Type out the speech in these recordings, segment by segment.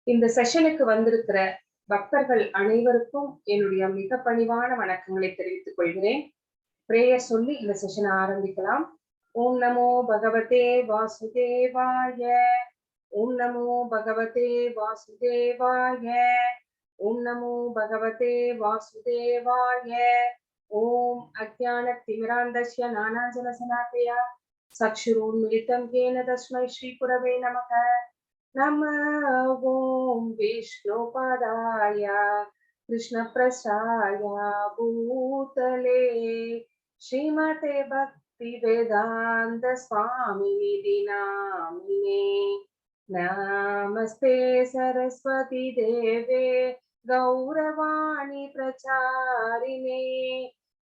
இந்த செஷனுக்கு வந்திருக்கிற பக்தர்கள் அனைவருக்கும் என்னுடைய மிக பணிவான வணக்கங்களை தெரிவித்துக் கொள்கிறேன். பிரேயர் சொல்லி இந்த செஷனை ஆரம்பிக்கலாம். ஓம் நமோ பகவதே வாசுதேவாய. ஓம் நமோ பகவதே வாசுதேவாய. ஓம் நமோ பகவதே வாசுதேவாய. ஓம் அஜ்ஞான திமிராந்தஸ்ய நானாஜனசலாக்கயா சக்ஷுரோன்மிலிதம் येन तस्मै श्रीगुरवे नमः. नमः ओं विष्णुपदाय कृष्णप्रसाय भूतले श्रीमते भक्तिवेदान्त स्वामिनिधि नामिने। नमस्ते सरस्वती देवे गौरवाणी प्रचारिणे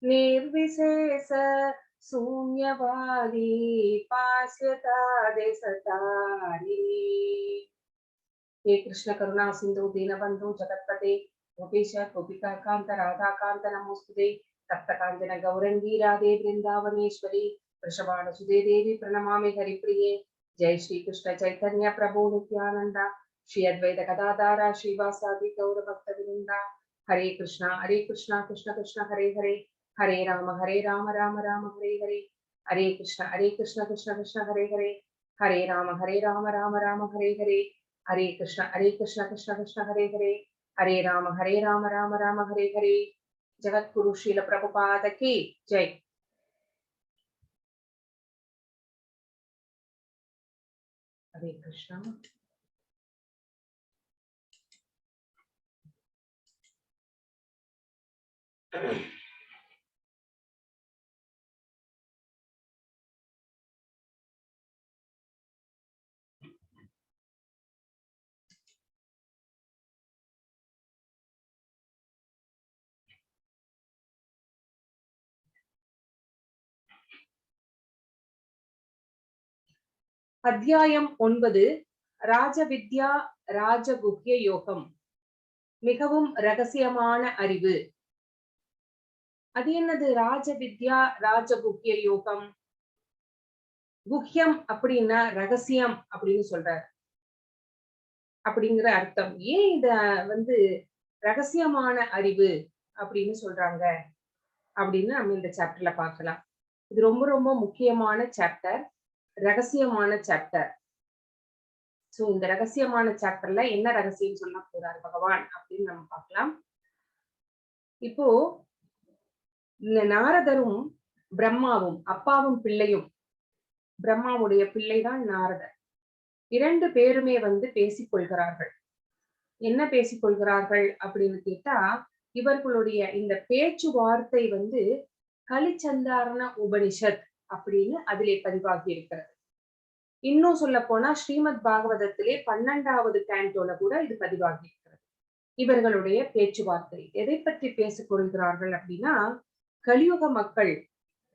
निर्विशेष शून्यवादी पाश्यतादे सतारिणी। हे कृष्ण करुणा सिंधु दीनबंधु जगत्पते गोपीश गोपिका कांत राधा कांत नमोस्तुते तप्त कांचन गौरंगी राधे वृंदावनेश्वरी वृषभानुसुते देवी प्रणमामि हरिप्रिये। जय श्री कृष्ण चैतन्य प्रभु नित्यानंद श्री अद्वैत गदाधर श्रीवासादि गौर भक्त वृंदा। हरे कृष्णा कृष्ण कृष्ण हरे हरे हरे राम राम राम हरे हरे। हरे कृष्ण कृष्ण कृष्ण हरे हरे हरे राम राम राम हरे हरे। हरे कृष्ण कृष्ण कृष्ण हरे हरे हरे राम राम हरे हरे। जगत गुरु श्रील प्रभुपाद की जय। हरे कृष्ण। அத்தியாயம் 9 ராஜவித்யா ராஜகுஹ்ய யோகம். மிகவும் ரகசியமான அறிவு. அது என்னது ராஜவித்யா ராஜகுஹ்ய யோகம்? குஹ்யம் அப்படின்னா ரகசியம் அப்படின்னு சொல்றாரு, அப்படிங்கிற அர்த்தம். ஏன் இத ரகசியமான அறிவு அப்படின்னு சொல்றாங்க அப்படின்னு நம்ம இந்த சாப்டர்ல பார்க்கலாம். இது ரொம்ப ரொம்ப முக்கியமான சாப்டர், ரகசியமான சாப்டர். சோ இந்த ரகசியமான சாப்டர்ல என்ன ரகசியம் சொல்ல போறாரு பகவான் அப்படின்னு நம்ம பார்க்கலாம். இப்போ இந்த நாரதரும் பிரம்மாவும் அப்பாவும் பிள்ளையும், பிரம்மாவுடைய பிள்ளைதான் நாரதர், இரண்டு பேருமே பேசிக்கொள்கிறார்கள். என்ன பேசிக்கொள்கிறார்கள் அப்படின்னு கேட்டா, இவர்களுடைய இந்த பேச்சுவார்த்தை கலிச்சந்தாரண உபனிஷத் அப்படின்னு அதிலே பதிவாகி இருக்கிறது. இன்னும் சொல்ல போனா ஸ்ரீமத் பாகவதத்திலே 12வது கேண்டோல கூட இது பதிவாகி இருக்கிறது. இவர்களுடைய பேச்சுவார்த்தை எதை பற்றி பேசிக் கொள்கிறார்கள் அப்படின்னா, கலியுக மக்கள்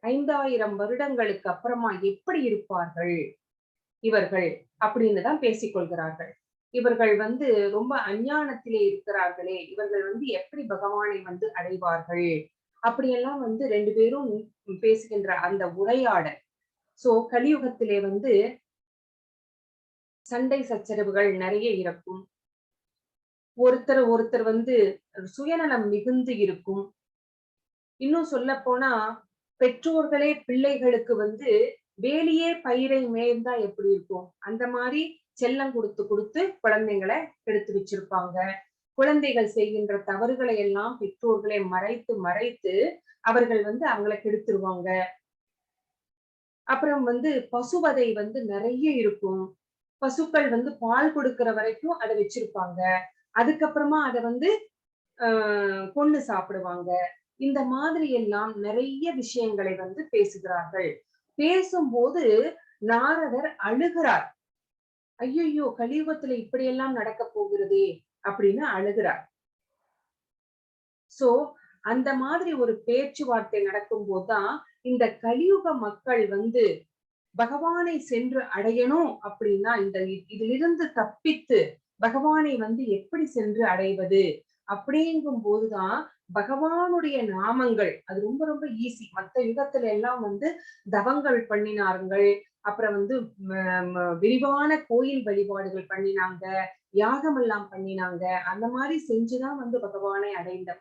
5000 வருடங்களுக்கு அப்புறமா எப்படி இருப்பார்கள் இவர்கள் அப்படின்னு தான் பேசிக்கொள்கிறார்கள். இவர்கள் ரொம்ப அஞ்ஞானத்திலே இருக்கிறார்களே, இவர்கள் எப்படி பகவானை அடைவார்கள் அப்படியெல்லாம் ரெண்டு பேரும் பேசுகின்ற அந்த உரையாடல். சோ கலியுகத்திலே சண்டை சச்சரவுகள் நிறைய இருக்கும். ஒருத்தர் சுயநலம் மிகுந்து இருக்கும். இன்னும் சொல்ல போனா பெற்றோர்களே பிள்ளைகளுக்கு வேலியே பயிரை மேய்ந்தா எப்படி இருக்கும், அந்த மாதிரி செல்லம் கொடுத்து கொடுத்து குழந்தைங்களை எடுத்து வச்சிருப்பாங்க. குழந்தைகள் செய்கின்ற தவறுகளை எல்லாம் பெற்றோர்களை மறைத்து மறைத்து அவர்கள் அவங்களை கெடுத்துருவாங்க. அப்புறம் பசுவதை நிறைய இருக்கும். பசுக்கள் பால் கொடுக்கிற வரைக்கும் அதை வச்சிருப்பாங்க. அதுக்கப்புறமா அதை கொன்னு சாப்பிடுவாங்க. இந்த மாதிரி எல்லாம் நிறைய விஷயங்களை பேசுகிறார்கள். பேசும்போது நாரதர் அழுகிறார். ஐயோ கலியுகத்துல இப்படியெல்லாம் நடக்க போகிறதே அப்படின்னு அழுகிறார். சோ அந்த மாதிரி ஒரு பேச்சுவார்த்தை நடக்கும் போதுதான் இந்த கலியுக மக்கள் பகவானை சென்று அடையணும் அப்படின்னா, இதிலிருந்து தப்பித்து பகவானை எப்படி சென்று அடைவது அப்படிங்கும் போதுதான் பகவானுடைய நாமங்கள் அது ரொம்ப ரொம்ப ஈஸி. மற்ற யுகத்துல எல்லாம் தவங்கள் பண்ணினார்கள், அப்புறம் விரிவான கோயில் வழிபாடுகள் பண்ணினாங்க, யாகம் எல்லாம் பண்ணினாங்க. அந்த மாதிரி செஞ்சுதான் வந்து பகவானை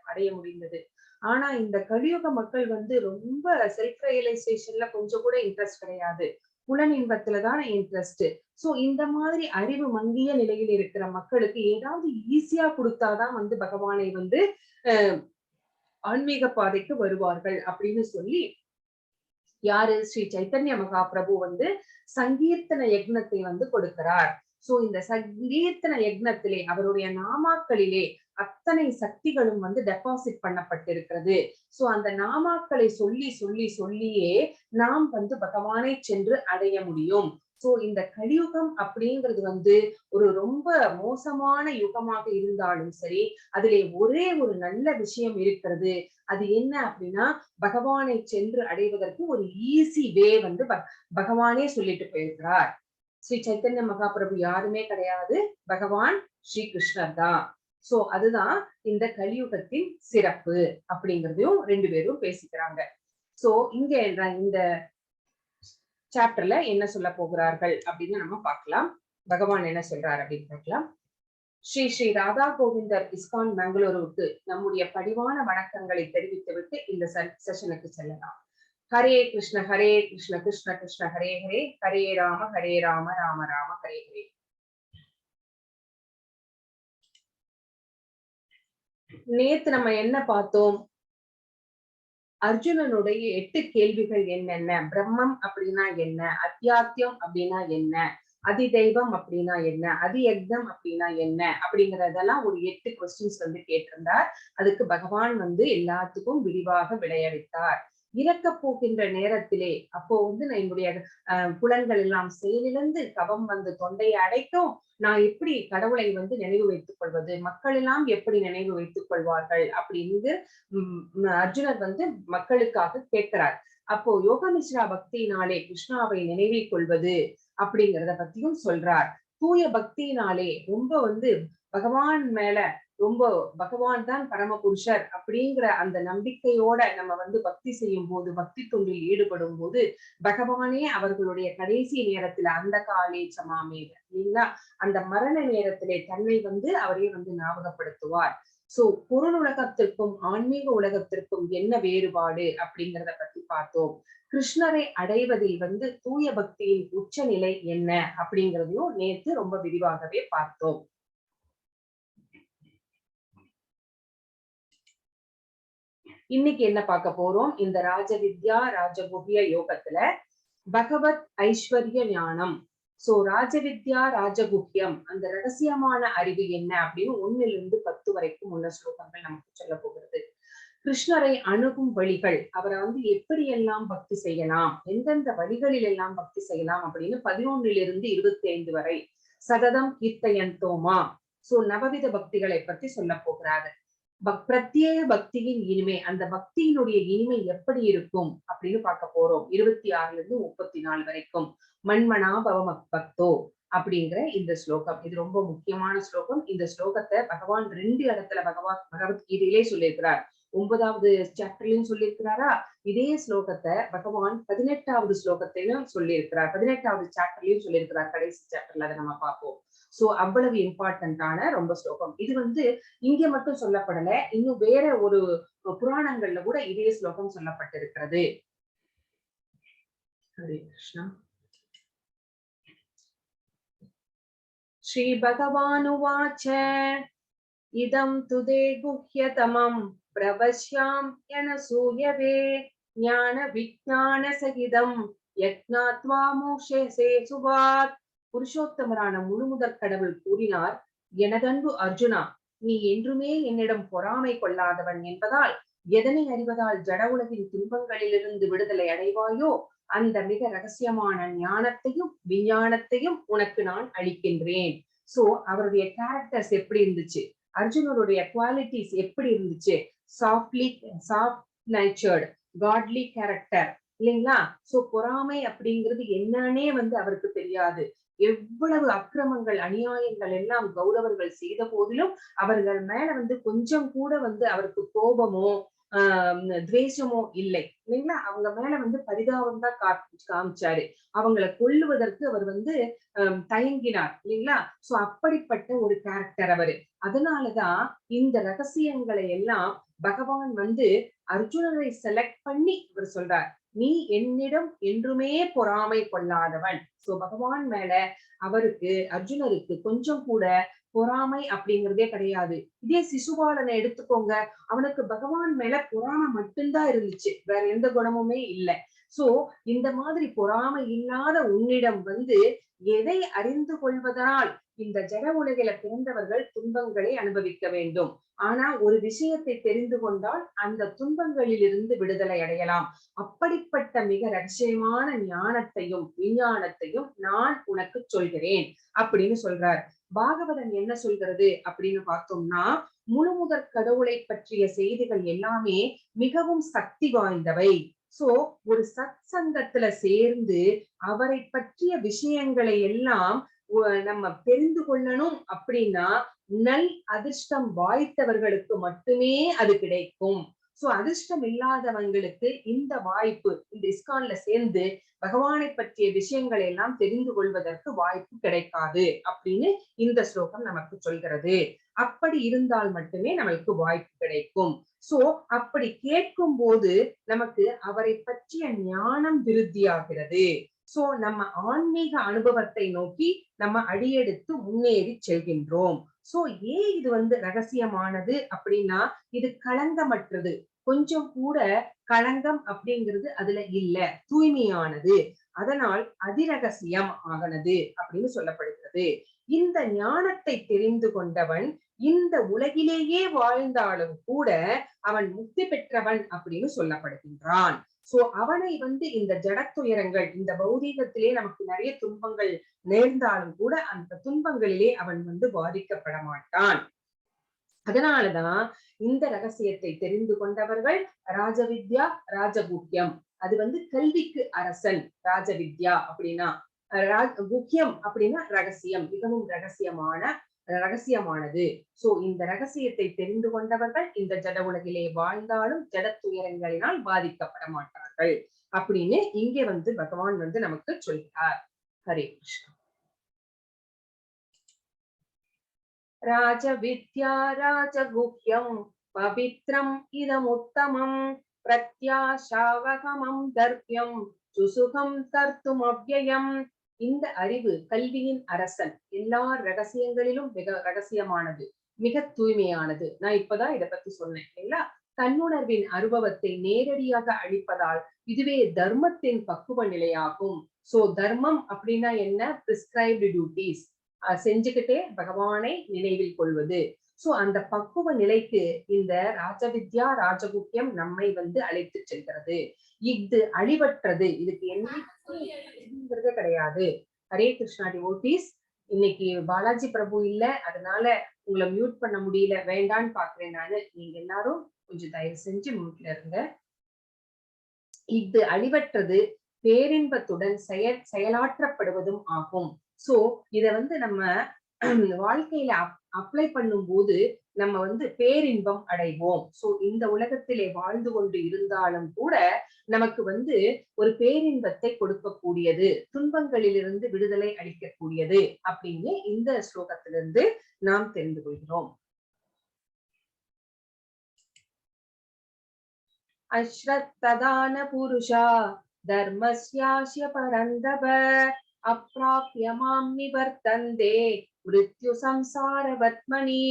அடைய முடிந்தது. ஆனா இந்த கலியுக மக்கள் வந்து ரொம்ப செல்ஃப் ரியலைசேஷன்ல கொஞ்சம் கூட இன்ட்ரெஸ்ட் கிடையாது. புலன் இன்பத்துலதான் இன்ட்ரெஸ்ட். சோ இந்த மாதிரி அறிவு மங்கிய நிலையில் இருக்கிற மக்களுக்கு ஏதாவது ஈஸியா கொடுத்தாதான் வந்து பகவானை வந்து ஆன்மீக பாதைக்கு வருவார்கள் அப்படின்னு சொல்லி யாரு ஸ்ரீ சைத்தன்ய மகாபிரபு வந்து சங்கீர்த்தன யக்னத்தை வந்து கொடுக்கிறார். சோ இந்த சங்கீர்த்தன யக்னத்திலே அவருடைய நாமாக்களிலே அத்தனை சக்திகளும் வந்து டெபாசிட் பண்ணப்பட்டிருக்கிறது. சோ அந்த நாமாக்களை சொல்லி சொல்லி சொல்லியே நாம் வந்து பகவானை சென்று அடைய முடியும். சோ இந்த கலியுகம் அப்படிங்கிறது வந்து ஒரு ரொம்ப மோசமான யுகமாக இருந்தாலும் சரி, அதிலே ஒரே ஒரு நல்ல விஷயம் இருக்கிறது. அது என்ன அப்படின்னா, பகவானை சென்று அடைவதற்கு ஒரு ஈஸி வே வந்து பகவானே சொல்லிட்டு போயிருக்கிறார். ஸ்ரீ சைத்தன்ய மகாபிரபு யாருமே கிடையாது, பகவான் ஸ்ரீ கிருஷ்ணர் தான். சோ அதுதான் இந்த கலியுகத்தின் சிறப்பு அப்படிங்கிறதையும் ரெண்டு பேரும் பேசிக்கிறாங்க. சோ இங்க இந்த சாப்டர்ல என்ன சொல்ல போகிறார்கள் அப்படின்னு நம்ம பார்க்கலாம். பகவான் என்ன சொல்றாரு அப்படின்னு பார்க்கலாம். ஸ்ரீ ஸ்ரீ ராதா கோவிந்தர் இஸ்கான் பெங்களூருக்கு நம்முடைய பணிவான வணக்கங்களை தெரிவித்துவிட்டு இந்த செஷனுக்கு செல்லலாம். ஹரே கிருஷ்ண கிருஷ்ண கிருஷ்ண ஹரே ஹரே, ஹரே ராம ராம ராம ஹரே ஹரே. நேத்து நம்ம என்ன பார்த்தோம்? அர்ஜுனனுடைய 8 கேள்விகள் என்னென்ன, பிரம்மம் அப்படின்னா என்ன, அத்தியாத்தியம் அப்படின்னா என்ன, அதிதெய்வம் அப்படின்னா என்ன, அதியக்னம் அப்படின்னா என்ன அப்படிங்கறதெல்லாம் ஒரு 8 கொஸ்டின்ஸ் வந்து கேட்டிருந்தார். அதுக்கு பகவான் வந்து எல்லாத்துக்கும் விரிவாக விடையளித்தார். இறக்க போகின்ற நேரத்திலே அப்போ வந்து நான் என்னுடைய புலன்கள் எல்லாம் செயலிழந்து கவம் வந்து தொண்டையை அடைக்கும், நான் எப்படி கடவுளை வந்து நினைவு வைத்துக் கொள்வது, மக்கள் எல்லாம் எப்படி நினைவு வைத்துக் கொள்வார்கள் அப்படின்னு அர்ஜுனர் வந்து மக்களுக்காக கேட்கிறார். அப்போ யோகமிஸ்ரா பக்தியினாலே கிருஷ்ணாவை நினைவில் கொள்வது அப்படிங்கிறத பத்தியும் சொல்றார். தூய பக்தியினாலே ரொம்ப வந்து பகவான் மேல ரொம்ப பகவான் தான் பரமபுருஷர் அப்படிங்கிற அந்த நம்பிக்கையோட நம்ம வந்து பக்தி செய்யும் போது, பக்தி தொண்டில் ஈடுபடும் போது பகவானே அவர்களுடைய கடைசி நேரத்துல அந்த காலே சமாமேக இல்லைங்களா, அந்த மரண நேரத்திலே தன்னை வந்து அவரே வந்து ஞாபகப்படுத்துவார். சோ பொருள் உலகத்திற்கும் ஆன்மீக உலகத்திற்கும் என்ன வேறுபாடு அப்படிங்கிறத பத்தி பார்த்தோம். கிருஷ்ணரை அடைவதில் வந்து தூய பக்தியின் உச்ச நிலை என்ன அப்படிங்கிறதையும் நேத்து ரொம்ப விரிவாகவே பார்த்தோம். இன்னைக்கு என்ன பார்க்க போறோம்? இந்த ராஜவித்யா ராஜகுஹ்ய யோகத்துல பகவத் ஐஸ்வர்ய ஞானம். சோ ராஜவித்யா ராஜகுஹ்யம், அந்த ரகசியமான அறிவு என்ன அப்படின்னு 1 - 10 வரைக்கும் உள்ள ஸ்லோகங்கள் நமக்கு சொல்ல போகிறது. கிருஷ்ணரை அணுகும் வழிகள், அவரை வந்து எப்படியெல்லாம் பக்தி செய்யலாம், எந்தெந்த வழிகளில் எல்லாம் பக்தி செய்யலாம் அப்படின்னு 11 - 25 வரை சததம் கீர்த்தயந்தோமா. சோ நவவித பக்திகளை பத்தி சொல்ல போகிறாரு. பிரத்யேக பக்தியின் இனிமை, அந்த பக்தியினுடைய இனிமை எப்படி இருக்கும் அப்படின்னு பார்க்க போறோம். 26 - 34 வரைக்கும். மண்மனா பவம பக்தோ அப்படிங்கிற இந்த ஸ்லோகம், இது ரொம்ப முக்கியமான ஸ்லோகம். இந்த ஸ்லோகத்தை பகவான் 2 இடத்துல பகவத்கீதையிலே சொல்லியிருக்கிறார். 9வது சாப்டர்லயும் சொல்லியிருக்கிறாரா, இதே ஸ்லோகத்தை பகவான் 18வது ஸ்லோகத்திலும் சொல்லியிருக்கிறார். 18வது சாப்டர்லயும் சொல்லியிருக்கிறார். கடைசி சாப்டர்ல அதை நம்ம பார்ப்போம். சோ அவ்வளவு இம்பார்ட்டன்டான ரொம்ப ஸ்லோகம். இது வந்து இங்க மட்டும் சொல்லப்படல, இன்னும் வேற ஒரு புராணங்கள்ல கூட இதே ஸ்லோகம் சொல்லப்பட்டிருக்கிறது. ஹரே கிருஷ்ணா. ஸ்ரீ பகவானுவாச்ச இதம் துதே குஹ்யதமம் பிரவஸ்யாம் யனசூயவே ஞான விஞ்ஞான சகிதம் யக்ஞாத்வா மோக்ஷசே சுபாத். புருஷோத்தமரான முழுமுதற் கடவுள் கூறினார், எனதன்பு அர்ஜுனா, நீ என்றுமே என்னிடம் பொறாமை கொள்ளாதவன் என்பதால் எதனை அறிவதால் ஜட உலகின் துன்பங்களிலிருந்து விடுதலை அடைவாயோ அந்த மிக ரகசியமான ஞானத்தையும் விஞ்ஞானத்தையும் உனக்கு நான் அளிக்கின்றேன். சோ அவருடைய கேரக்டர்ஸ் எப்படி இருந்துச்சு, அர்ஜுனருடைய குவாலிட்டிஸ் எப்படி இருந்துச்சு, சாஃப்ட் நேச்சர்ட் காட்லி கேரக்டர் இல்லைங்களா. சோ பொறாமை அப்படிங்கிறது என்னன்னே வந்து அவருக்கு தெரியாது. எவ்வளவு அக்கிரமங்கள் அநியாயங்கள் எல்லாம் கௌரவர்கள் செய்த போதிலும் அவர்கள் மேல வந்து கொஞ்சம் கூட வந்து அவருக்கு கோபமோ துவேஷமோ இல்லை இல்லைங்களா. அவங்க மேல வந்து பரிதாபம் தான் காமிச்சாரு. அவங்கள கொல்லுவதற்கு அவர் வந்து தயங்கினார் இல்லைங்களா. சோ அப்படிப்பட்ட ஒரு கேரக்டர் அவரு. அதனாலதான் இந்த ரகசியங்களை எல்லாம் பகவான் வந்து அர்ஜுனரை செலக்ட் பண்ணி இவர் சொல்றார், நீ என்னிடம் என்றுமே பொறாமை கொள்ளாதவன். சோ பகவான் மேல அவருக்கு அர்ஜுனருக்கு கொஞ்சம் கூட பொறாமை அப்படிங்கிறதே கிடையாது. இதே சிசுபாலனை எடுத்துக்கோங்க, அவனுக்கு பகவான் மேல பொறாமை மட்டும்தான் இருந்துச்சு, வேற எந்த குணமுமே இல்லை. சோ இந்த மாதிரி பொறாமை இல்லாத உன்னிடம் வந்து எதை அறிந்து கொள்வதனால் இந்த ஜட உலகில பிறந்தவர்கள் துன்பங்களை அனுபவிக்க வேண்டும். ஆனா ஒரு விஷயத்தை தெரிந்து கொண்டால் அந்த துன்பங்களில் இருந்து விடுதலை அடையலாம். அப்படிப்பட்ட மிக ரகசியமான ஞானத்தையும் விஞ்ஞானத்தையும் நான் உனக்கு சொல்கிறேன் அப்படின்னு சொல்றார். பாகவதம் என்ன சொல்கிறது அப்படின்னு பார்த்தோம்னா, முழுமுதற் கடவுளை பற்றிய செய்திகள் எல்லாமே மிகவும் சக்தி வாய்ந்தவை. சோ ஒரு சத் சங்கத்துல சேர்ந்து அவரை பற்றிய விஷயங்களை எல்லாம் நம்ம தெரிந்து கொள்ளணும் அப்படின்னா நல் அதிர்ஷ்டம் வாய்த்தவர்களுக்கு மட்டுமே அது கிடைக்கும். சோ அதிர்ஷ்டம் இல்லாதவங்களுக்கு இந்த வாய்ப்பு இந்த இஸ்கான்ல சேர்ந்து பகவானை பற்றிய விஷயங்களை எல்லாம் தெரிந்து கொள்வதற்கு வாய்ப்பு கிடைக்காது அப்படின்னு இந்த ஸ்லோகம் நமக்கு சொல்கிறது. அப்படி இருந்தால் மட்டுமே நமக்கு வாய்ப்பு கிடைக்கும். சோ அப்படி கேட்கும் போது நமக்கு அவரை பற்றிய ஞானம் விருத்தியாகிறது. சோ நம்ம ஆன்மீக அனுபவத்தை நோக்கி நம்ம அடியெடுத்து முன்னேறி செல்கின்றோம். சோ ஏன் இது வந்து ரகசியமானது அப்படின்னா, இது களங்கமற்றது. கொஞ்சம் கூட களங்கம் அப்படிங்கிறது அதுல இல்ல, தூய்மையானது. அதனால் அதிரகசியம் ஆகனது அப்படின்னு சொல்லப்படுகிறது. இந்த ஞானத்தை தெரிந்து கொண்டவன் இந்த உலகிலேயே வாழ்ந்தாலும் கூட அவன் முக்தி பெற்றவன் அப்படின்னு சொல்லப்படுகின்றான். சோ அவனை வந்து இந்த ஜடத்துயரங்கள் இந்த பௌதீகத்திலே நமக்கு நிறைய துன்பங்கள் நேர்ந்தாலும் கூட அந்த துன்பங்களிலே அவன் வந்து பாதிக்கப்பட மாட்டான். அதனாலதான் இந்த ரகசியத்தை தெரிந்து கொண்டவர்கள் ராஜவித்யா ராஜகுக்கியம். அது வந்து கல்விக்கு அரசன் ராஜவித்யா அப்படின்னா, குக்கியம் அப்படின்னா ரகசியம், மிகவும் ரகசியமானது. சோ இந்த ரகசியத்தை தெரிந்து கொண்டவர்கள் இந்த ஜட உலகிலே வாழ்ந்தாலும் ஜட துயரங்களினால் பாதிக்கப்பட மாட்டார்கள் அப்படின்னு இங்கே வந்து பகவான் வந்து நமக்கு சொல்கிறார். ஹரே கிருஷ்ணா. ராஜவித்யா ராஜகுஹ்யம் பவித்ரம் இதமுத்தமம் பிரத்யாஷாவகமம் தர்ப்யம் சுசுகம் தர்த்தும் அவ்யயம். இந்த அறிவு கல்வியின் அரசன், எல்லா ரகசியங்களிலும் மிக ரகசியமானது, மிக தூய்மையானது. நான் இப்பதான் இதை பத்தி சொன்னேன் இல்லைங்களா. தன்னுணர்வின் அனுபவத்தை நேரடியாக அளிப்பதால் இதுவே தர்மத்தின் பக்குவ நிலையாகும். சோ தர்மம் அப்படின்னா என்ன? பிரிஸ்கிரைப்டு டியூட்டிஸ் செஞ்சுக்கிட்டே பகவானை நினைவில் கொள்வது. சோ அந்த பக்குவ நிலைக்கு இந்த ராஜவித்யா ராஜகுக்கியம் நம்மை வந்து அழைத்து செல்கிறது. இது அழிவற்றது, இதுக்கு என்ன கிடையாது. ஹரே கிருஷ்ணா டிவோட்டீஸ். இன்னைக்கு பாலாஜி பிரபு இல்ல, அதனால உங்களை மியூட் பண்ண முடியல, வேண்டான்னு பாக்குறேன் நானு. நீங்க எல்லாரும் கொஞ்சம் தயவு செஞ்சு மியூட்ல இருங்க. இது அழிவற்றது, பேரின்பத்துடன் செயலாற்றப்படுவதும் ஆகும். சோ இத வந்து நம்ம வாழ்க்கையில அப்ளை பண்ணும் போது நம்ம வந்து பேரின்பம் அடைவோம். சோ இந்த உலகத்திலே வாழ்ந்து கொண்டு இருந்தாலும் கூட நமக்கு வந்து ஒரு பேரின்பத்தை கொடுக்கக்கூடியது, துன்பங்களிலிருந்து விடுதலை அளிக்கக்கூடியது அப்படின்னு இந்த ஸ்லோகத்திலிருந்து நாம் தெரிந்து கொள்கிறோம். அஸ்ரத்ததான புருஷா தர்மஸ்யாஸ்ய பரந்தப அப்ராப்ய மாம் நிவர்த்தந்தே மிருத்யு சம்சாரவத்மனி.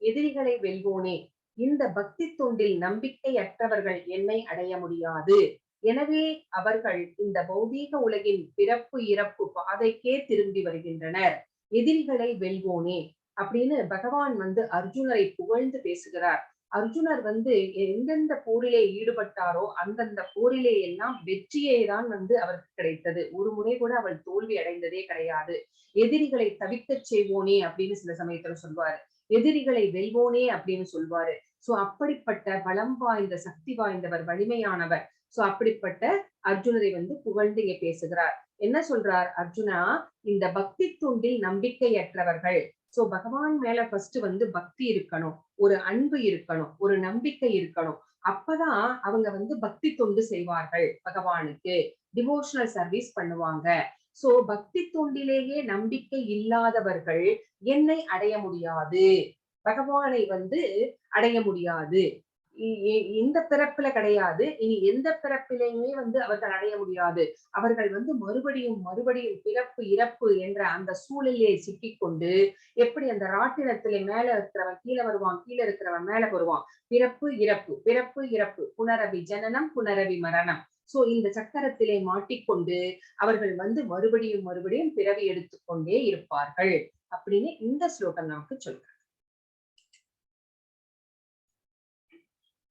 எதிரிகளை வெல்வோனே, இந்த பக்தி தொண்டில் நம்பிக்கையற்றவர்கள் என்னை அடைய முடியாது. எனவே அவர்கள் இந்த பௌதீக உலகின் பிறப்பு இறப்பு பாதைக்கே திரும்பி வருகின்றனர். எதிரிகளை வெல்வோனே அப்படின்னு பகவான் வந்து அர்ஜுனரை புகழ்ந்து பேசுகிறார். அர்ஜுனர் வந்து எந்தெந்த போரிலே ஈடுபட்டாரோ அந்தந்த போரிலே எல்லாம் வெற்றியே தான் வந்து அவருக்கு கிடைத்தது. ஒரு முறை கூட அவள் தோல்வி அடைந்ததே கிடையாது. எதிரிகளை தவிக்கச் செய்வோனே அப்படின்னு சில சமயத்துல சொல்வாரு, எதிரிகளை வெல்வோனே அப்படின்னு சொல்வாரு. சோ அப்படிப்பட்ட பலம் வாய்ந்த சக்தி வாய்ந்தவர், வலிமையானவர். சோ அப்படிப்பட்ட அர்ஜுனரை வந்து புகழ்ந்து இங்க பேசுகிறார். என்ன சொல்றார் அர்ஜுனா? இந்த பக்தி தொண்டில் நம்பிக்கையற்றவர்கள், சோ பகவான் மேல ஃபர்ஸ்ட் வந்து பக்தி இருக்கணும், ஒரு அன்பு இருக்கணும், ஒரு நம்பிக்கை இருக்கணும். அப்பதான் அவங்க வந்து பக்தி தொண்டு செய்வார்கள் பகவானுக்கு, டிவோஷனல் சர்வீஸ் பண்ணுவாங்க. சோ பக்தி தொண்டிலேயே நம்பிக்கை இல்லாதவர்கள் என்னை அடைய முடியாது, பகவானை வந்து அடைய முடியாது. இந்த பிறப்புல கிடையாது, இனி எந்த பிறப்பிலையுமே வந்து அவர்கள் அடைய முடியாது. அவர்கள் வந்து மறுபடியும் மறுபடியும் பிறப்பு இறப்பு என்ற அந்த சூழலிலே சிக்கிக்கொண்டு, எப்படி அந்த ராட்டினத்திலே மேல இருக்கிறவன் கீழே வருவான், கீழே இருக்கிறவன் மேல வருவான். பிறப்பு இறப்பு, பிறப்பு இறப்பு, புனரபி ஜனனம் புனரபி மரணம். சோ இந்த சக்கரத்திலே மாட்டிக்கொண்டு அவர்கள் வந்து மறுபடியும் மறுபடியும் பிறவி எடுத்துக்கொண்டே இருப்பார்கள் அப்படின்னு இந்த ஸ்லோகம் நமக்கு சொல்றார்.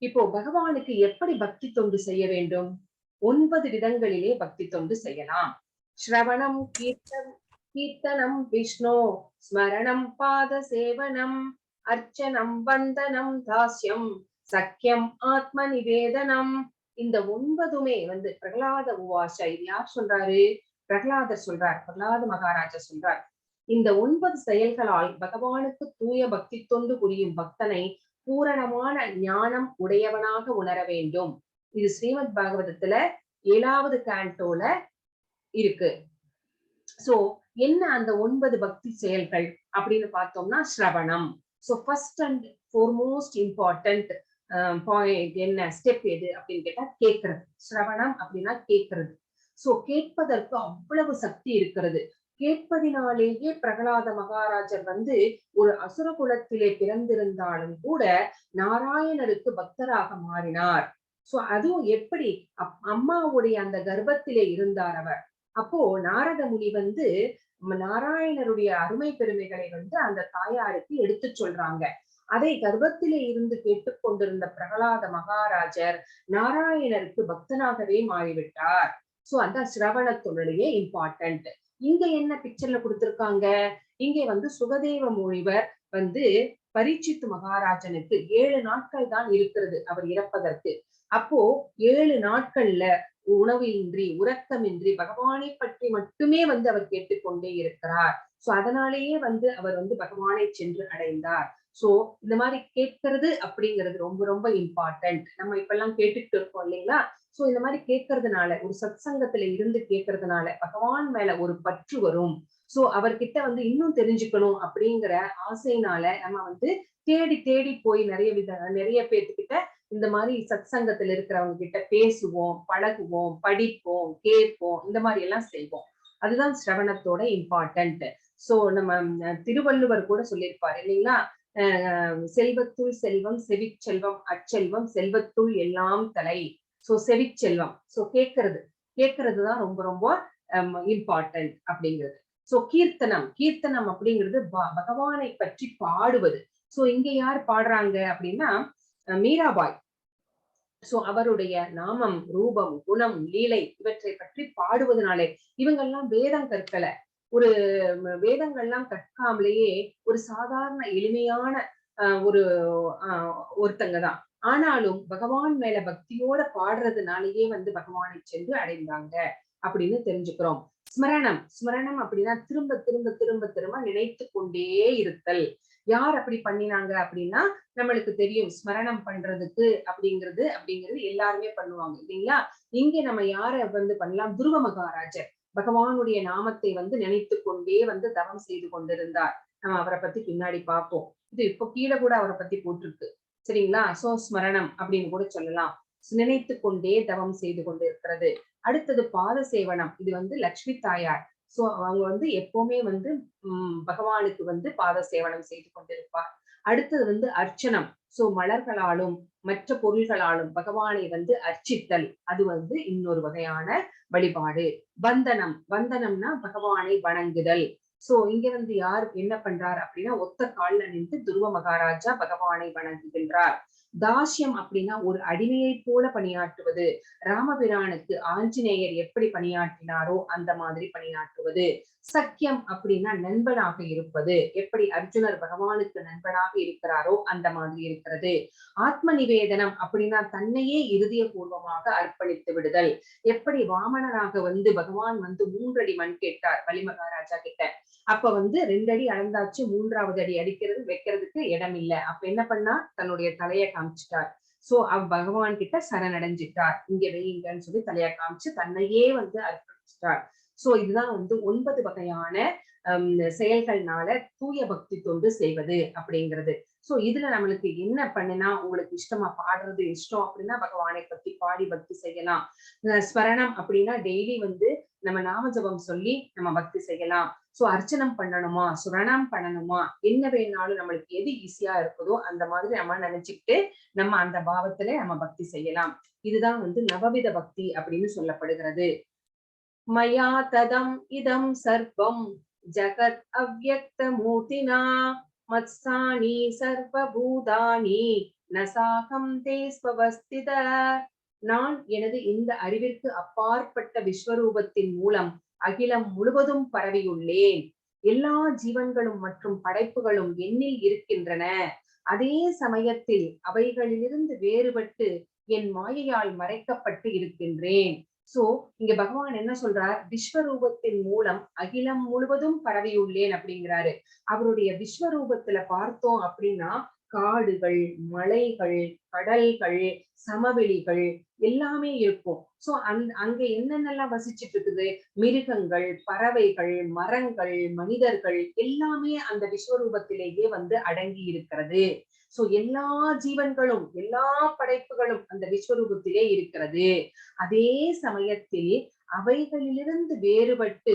இப்போ பகவானுக்கு எப்படி பக்தி தொண்டு செய்ய வேண்டும்? 9 விதங்களிலே பக்தி தொண்டு செய்யலாம். ஸ்ரவணம், கீர்த்தனம் விஷ்ணு, ஸ்மரணம், பாத சேவனம், அர்ச்சனம், வந்தனம், தாஸ்யம், சக்கியம், ஆத்ம நிவேதனம். இந்த 9மே வந்து பிரகலாத உவாச, இது யார் சொல்றாரு? பிரகலாதர் சொல்றார், பிரகலாத மகாராஜா சொல்றார். இந்த 9 செயல்களால் பகவானுக்கு தூய பக்தி தொண்டு புரியும் பக்தனை பூரணமான ஞானம் உடையவனாக உணர வேண்டும். இது ஸ்ரீமத் பாகவதத்துல 7வது கேண்டோல இருக்கு. சோ என்ன அந்த 9 பக்தி செயல்கள் அப்படின்னு பார்த்தோம்னா, ஸ்ரவணம். So first and foremost important point என்ன ஸ்டெப் எது அப்படின்னு கேட்டா கேட்கறது. ஸ்ரவணம் அப்படின்னா கேட்கறது. சோ கேட்பதற்கு அவ்வளவு சக்தி இருக்கிறது. கேட்பதினாலேயே பிரகலாத மகாராஜர் வந்து ஒரு அசுர குலத்திலே பிறந்திருந்தாலும் கூட நாராயணருக்கு பக்தராக மாறினார். சோ அதுவும் எப்படி அம்மாவுடைய அந்த கர்ப்பத்திலே இருந்தார் அவர். அப்போ நாரத முனி வந்து நாராயணருடைய அருமை பெருமைகளை வந்து அந்த தாயாருக்கு எடுத்து சொல்றாங்க. அதை கர்ப்பத்திலே இருந்து கேட்டுக்கொண்டிருந்த பிரகலாத மகாராஜர் நாராயணருக்கு பக்தனாகவே மாறிவிட்டார். சோ அந்த சிரவணத்துடைய இம்பார்ட்டன்ட். இங்க என்ன பிக்சர்ல கொடுத்திருக்காங்க? இங்கே வந்து சுகதேவ முனிவர் வந்து பரீட்சித்து மகாராஜனுக்கு 7 நாட்கள் தான் இருக்கிறது அவர் இறப்பதற்கு. அப்போ 7 நாட்கள்ல உணவின்றி உறக்கமின்றி பகவானை பற்றி மட்டுமே வந்து அவர் கேட்டுக்கொண்டே இருக்கிறார். சோ அதனாலேயே வந்து அவர் வந்து பகவானை சென்று அடைந்தார். சோ இந்த மாதிரி கேட்கறது அப்படிங்கிறது ரொம்ப ரொம்ப இம்பார்ட்டன்ட். நம்ம இப்ப எல்லாம் கேட்டுட்டு இருக்கோம் இல்லைங்களா? சோ இந்த மாதிரி கேட்கறதுனால, ஒரு சத் சங்கத்துல இருந்து கேட்கறதுனால பகவான் மேல ஒரு பற்று வரும். சோ அவர்கிட்ட வந்து இன்னும் தெரிஞ்சுக்கணும் அப்படிங்கிற ஆசையினால நம்ம வந்து தேடி தேடி போய் நிறைய பேத்துக்கிட்ட இந்த மாதிரி சத் சங்கத்துல இருக்கிறவங்க கிட்ட பேசுவோம், பழகுவோம், படிப்போம், கேட்போம், இந்த மாதிரி எல்லாம் செய்வோம். அதுதான் சிரவணத்தோட இம்பார்ட்டன்ட். சோ நம்ம திருவள்ளுவர் கூட சொல்லியிருப்பாரு இல்லைங்களா? செல்வத்துள் செல்வம், செவிச்செல்வம், அச்செல்வம், செல்வத்துள் எல்லாம் தலை. சோ செவிச்செல்வம். சோ கேட்கறதுதான் ரொம்ப ரொம்ப இம்பார்ட்டன்ட் அப்படிங்கிறது. சோ கீர்த்தனம், கீர்த்தனம் அப்படிங்கிறது பகவானை பற்றி பாடுவது. சோ இங்க யார் பாடுறாங்க அப்படின்னா மீராபாய். சோ அவருடைய நாமம், ரூபம், குணம், லீலை இவற்றை பற்றி பாடுவதனாலே இவங்கெல்லாம் வேதம் கற்கல. ஒரு வேதங்கள்லாம் கற்காமலேயே ஒரு சாதாரண எளிமையான ஒரு ஒருத்தங்க தான். ஆனாலும் பகவான் மேல பக்தியோட பாடுறதுனாலேயே வந்து பகவானை சென்று அடைந்தாங்க அப்படின்னு தெரிஞ்சுக்கிறோம். ஸ்மரணம், ஸ்மரணம் அப்படின்னா திரும்ப திரும்ப திரும்ப திரும்ப நினைத்து கொண்டே இருத்தல். யார் அப்படி பண்ணினாங்க அப்படின்னா நம்மளுக்கு தெரியும். ஸ்மரணம் பண்றதுக்கு அப்படிங்கிறது எல்லாருமே பண்ணுவாங்க இல்லைங்களா? இங்க நம்ம யார வந்து பண்ணலாம்? துருவ மகாராஜர் பகவானுடைய நாமத்தை வந்து நினைத்து கொண்டே வந்து தவம் செய்து கொண்டிருந்தார். நம்ம அவரை பத்தி பின்னாடி பார்ப்போம். இது இப்போ கீழே கூட அவரை பத்தி போட்டிருக்கு சரிங்களா? சோ ஸ்மரணம் அப்படின்னு கூட சொல்லலாம். நினைத்து கொண்டே தவம் செய்து கொண்டிருக்கிறது. அடுத்தது பாத சேவனம். இது வந்து லட்சுமி தாயார். சோ அவங்க வந்து எப்பவுமே வந்து பகவானுக்கு வந்து பாத சேவனம் செய்து கொண்டிருப்பார். அடுத்தது வந்து அர்ச்சனம். சோ மலர்களாலும் மற்ற பொருள்களாலும் பகவானை வந்து அர்ச்சித்தல். அது வந்து இன்னொரு வகையான வழிபாடு. வந்தனம், வந்தனம்னா பகவானை வணங்குதல். சோ இங்க வந்து யார் என்ன பண்றார் அப்படின்னா ஒத்த கால்ல நின்று துருவ மகாராஜா பகவானை வணங்குகின்றார். தாஸ்யம் அப்படின்னா ஒரு அடிமையை போல பணியாற்றுவது. ராமபிரானுக்கு ஆஞ்சநேயர் எப்படி பணியாற்றினாரோ அந்த மாதிரி பணியாற்றுவது. சக்கியம் அப்படின்னா நண்பனாக இருப்பது. எப்படி அர்ஜுனர் பகவானுக்கு நண்பனாக இருக்கிறாரோ அந்த மாதிரி இருக்கிறது. ஆத்ம நிவேதனம் அப்படின்னா தன்னையே இருதய பூர்வமாக அர்ப்பணித்து விடுதல். எப்படி வாமனராக பகவான் 3 அடி மண் கேட்டார் பலி மகாராஜா கிட்ட. அப்ப 2 அடி அளந்தாச்சு, 3வது அடி அடிக்கிறது வைக்கிறதுக்கு இடம் இல்ல. அப்ப என்ன பண்ணா தன்னுடைய தலையை காமிச்சிட்டார். சோ பகவான் கிட்ட சரணடைஞ்சிட்டார். இங்க வையுங்கன்னு சொல்லி தலையை காமிச்சு தன்னையே அர்ப்பணிச்சிட்டார். சோ இதுதான் 9 வகையான செயல்கள்னால தூய பக்தி தொண்டு செய்வது அப்படிங்கிறது. சோ இதுல நம்மளுக்கு என்ன பண்ணுனா உங்களுக்கு இஷ்டமா பாடுறது இஷ்டம் அப்படின்னா பகவானை பத்தி பாடி பக்தி செய்யலாம். ஸ்மரணம் அப்படின்னா டெய்லி நம்ம நாம ஜபம் சொல்லி நம்ம பக்தி செய்யலாம். சோ அர்ச்சனம் பண்ணணுமா, சுரணம் பண்ணணுமா, என்ன வேணாலும் நம்மளுக்கு எது ஈஸியா இருக்குதோ அந்த மாதிரி நம்ம நினைச்சுக்கிட்டு நம்ம அந்த பாவத்துல நம்ம பக்தி செய்யலாம். இதுதான் நவவித பக்தி அப்படின்னு சொல்லப்படுகிறது. மயா ததம் இதம் சர்வம் ஜகத் அவ்யக்த மூர்த்தினா மத்ஸ்தானி சர்வபூதானி நசாகம் தேஸ்வவஸ்தித. நான் எனது இந்த அறிவிற்கு அப்பாற்பட்ட விஸ்வரூபத்தின் மூலம் அகிலம் முழுவதும் பரவியுள்ளேன். எல்லா ஜீவன்களும் மற்றும் படைப்புகளும் என்னில் இருக்கின்றன. அதே சமயத்தில் அவைகளிலிருந்து வேறுபட்டு என் மாயையால் மறைக்கப்பட்டு இருக்கின்றேன். சோ இங்க பகவான் என்ன சொல்றார், விஸ்வரூபத்தின் மூலம் அகிலம் முழுவதும் பரவியுள்ளேன் அப்படிங்கிறாரு. அவருடைய விஸ்வரூபத்துல பார்த்தோம் அப்படின்னா காடுகள், மலைகள், கடல்கள், சமவெளிகள் எல்லாமே இருக்கும். சோ அங்க என்னென்னலாம் வசிச்சுட்டு இருக்குது, மிருகங்கள், பறவைகள், மரங்கள், மனிதர்கள் எல்லாமே அந்த விஸ்வரூபத்திலேயே அடங்கி இருக்கிறது. சோ எல்லா ஜீவன்களும் எல்லா படைப்புகளும் அந்த விஸ்வரூபத்திலே இருக்கிறது. அதே சமயத்தில் அவைகளிலிருந்து வேறுபட்டு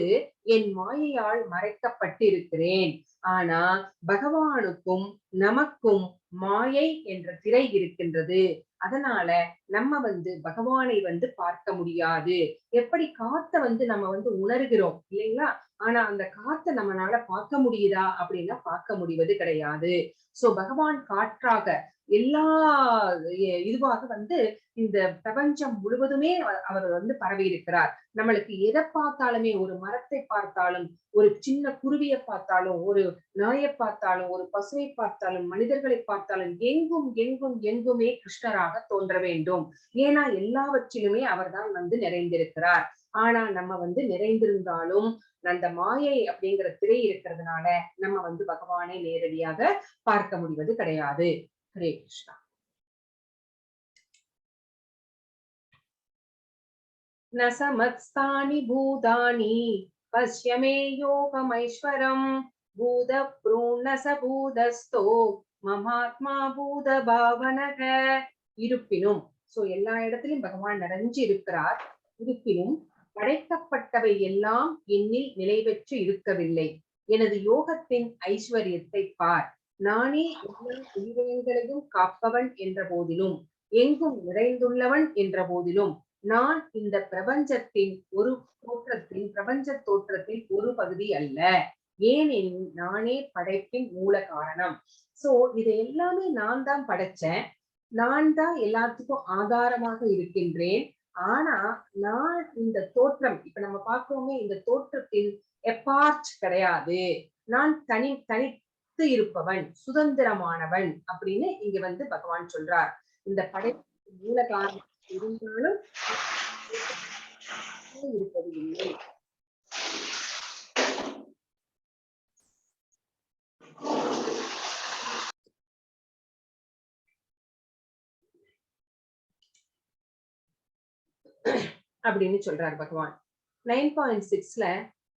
என் மாயையால் மறைக்கப்பட்டு இருக்கிறேன். ஆனா பகவானுக்கும் நமக்கும் மாயை என்ற திரை இருக்கின்றது. அதனால நம்ம பகவானை பார்க்க முடியாது. எப்படி காத்த நம்ம உணர்கிறோம் இல்லைங்களா? ஆனா அந்த காத்த நம்மளால பார்க்க முடியுதா அப்படின்னா பார்க்க முடிவது கிடையாது. சோ பகவான் காற்றாக எல்லா இதுவாக இந்த பிரபஞ்சம் முழுவதுமே அவர் பரவி இருக்கிறார். நம்மளுக்கு எதை பார்த்தாலுமே, ஒரு மரத்தை பார்த்தாலும், ஒரு சின்ன குருவியை பார்த்தாலும், ஒரு நாயை பார்த்தாலும், ஒரு பசுவை பார்த்தாலும், மனிதர்களை பார்த்தாலும் எங்கும் எங்கும் எங்குமே கிருஷ்ணராக தோன்ற வேண்டும். ஏன்னா எல்லாவற்றிலுமே அவர்தான் நிறைந்திருக்கிறார். ஆனா நம்ம நிறைந்திருந்தாலும் அந்த மாயை அப்படிங்கிற திரை இருக்கிறதுனால நம்ம பகவானை நேரடியாக பார்க்க முடிவது கிடையாது. ஹரே கிருஷ்ணா. ந சமத்ஸ்தானி பூதானி பஸ்ய மே யோகமைஸ்வரம் பூத ப்ரூணச பூதஸ்தோ மமாத்மா பூத பாவனக. இருப்பினும் சோ எல்லா இடத்திலும் பகவான் நிறைஞ்சு இருக்கிறார். இருப்பினும் படைக்கப்பட்டவை எல்லாம் என்னில் நிலை பெற்று இருக்கவில்லை. எனது யோகத்தின் ஐஸ்வர்யத்தை பார். நானே எல்லா உயிரினங்களையும் காப்பவன் என்ற போதிலும், எங்கும் நிறைந்துள்ளவன் என்ற போதிலும், நான் இந்த பிரபஞ்ச தோற்றத்தின் ஒரு பகுதி அல்ல. ஏனெனில் நானே படைப்பின் மூல காரணம். சோ இதை எல்லாமே நான் தான் படைச்சேன். நான் தான் எல்லாத்துக்கும் ஆதாரமாக இருக்கின்றேன். ஆனா நான் இந்த தோற்றம் இப்ப நம்ம பார்க்கிறோமே, இந்த தோற்றத்தில் எப்பார்ட் கிடையாது. நான் தனித்து இருப்பவன், சுதந்திரமானவன் அப்படின்னு இங்க பகவான் சொல்றார். இந்த படைப்பு மூல காரணம் இருந்தாலும் இருப்பது இல்லை. அப்படின்னு சொல்றார் பகவான். 9.6ல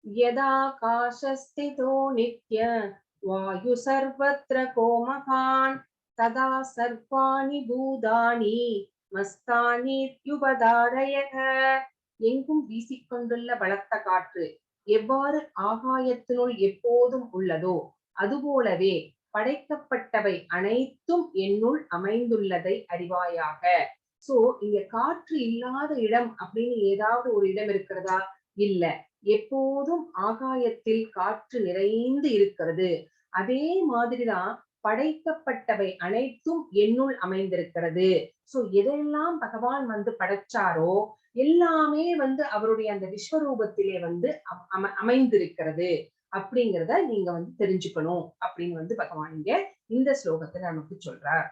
யதா காஷஸ்திதோ நித்ய வாயு சர்வத்ர கோமகான் ததா சர்வாணி பூதானி மஸ்தானி யுபதாரயக. எங்கும் வீசிக்கொண்டுள்ள பலத்த காற்று எவ்வாறு ஆகாயத்தினுள் எப்போதும் உள்ளதோ அதுபோலவே படைக்கப்பட்டவை அனைத்தும் என்னுள் அமைந்துள்ளதை அறிவாயாக. சோ இங்க காற்று இல்லாத இடம் அப்படின்னு ஏதாவது ஒரு இடம் இருக்கிறதா? இல்ல. எப்போதும் ஆகாயத்தில் காற்று நிறைந்து இருக்கிறது. அதே மாதிரிதான் படைக்கப்பட்டவை அனைத்தும் என்னுள் அமைந்திருக்கிறது. சோ எதெல்லாம் பகவான் வந்து படைச்சாரோ எல்லாமே வந்து அவருடைய அந்த விஸ்வரூபத்திலே வந்து அமைந்திருக்கிறது அப்படிங்கிறத நீங்க வந்து தெரிஞ்சுக்கணும் அப்படின்னு வந்து பகவான் இங்க இந்த ஸ்லோகத்துல நமக்கு சொல்றார்.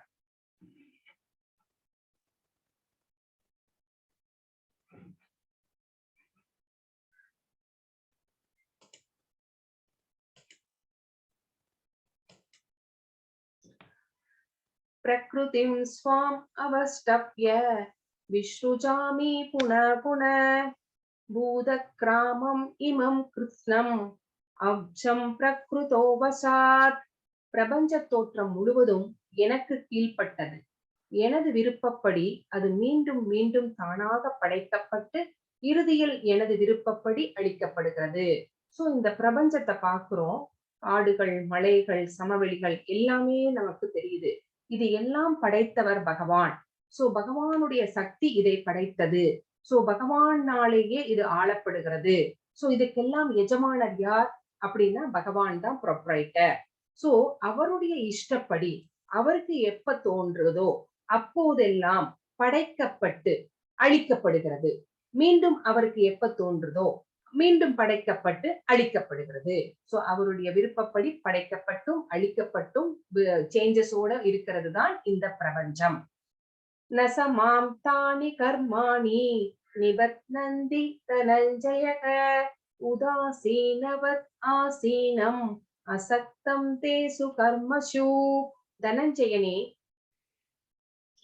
प्रकृतिं स्वाम् अवष्टप्य विसृजामि पुनः पुनः भूतग्रामम् इमं कृत्स्नम् அவ்சம் பிரகிருதோ வசாத். பிரபஞ்ச தோற்றம் முழுவதும் எனக்கு கீழ்ப்பட்டது. எனது விருப்பப்படி அது மீண்டும் மீண்டும் தானாக படைக்கப்பட்டு இறுதியில் எனது விருப்பப்படி அளிக்கப்படுகிறது. சோ இந்த பிரபஞ்சத்தை பார்க்கிறோம். காடுகள், மலைகள், சமவெளிகள் எல்லாமே நமக்கு தெரியுது. இது எல்லாம் படைத்தவர் பகவான். சோ பகவானுடைய சக்தி இதை படைத்தது. சோ பகவானாலேயே இது ஆளப்படுகிறது. சோ இதுக்கெல்லாம் எஜமானர் யார் அப்படின்னா பகவான் தான் ப்ரொப்ரைட்டர். சோ அவருடைய இஷ்டப்படி அவருக்கு எப்ப தோன்றுதோ அப்போதெல்லாம் படைக்கப்பட்டு அழிக்கப்படுகிறது. மீண்டும் அவருக்கு எப்ப தோன்றுதோ மீண்டும் படைக்கப்பட்டு அழிக்கப்படுகிறது. சோ அவருடைய விருப்பப்படி படைக்கப்பட்டும் அழிக்கப்பட்டும் சேஞ்சஸோட இருக்கிறது தான் இந்த பிரபஞ்சம். நசமாம் தானி கர்மாணி நிபத்னந்தி தனஞ்சயக உதாசீனவத் ஆசீனம் அசக்தம் தேசு கர்மசு. தனஞ்சயனே,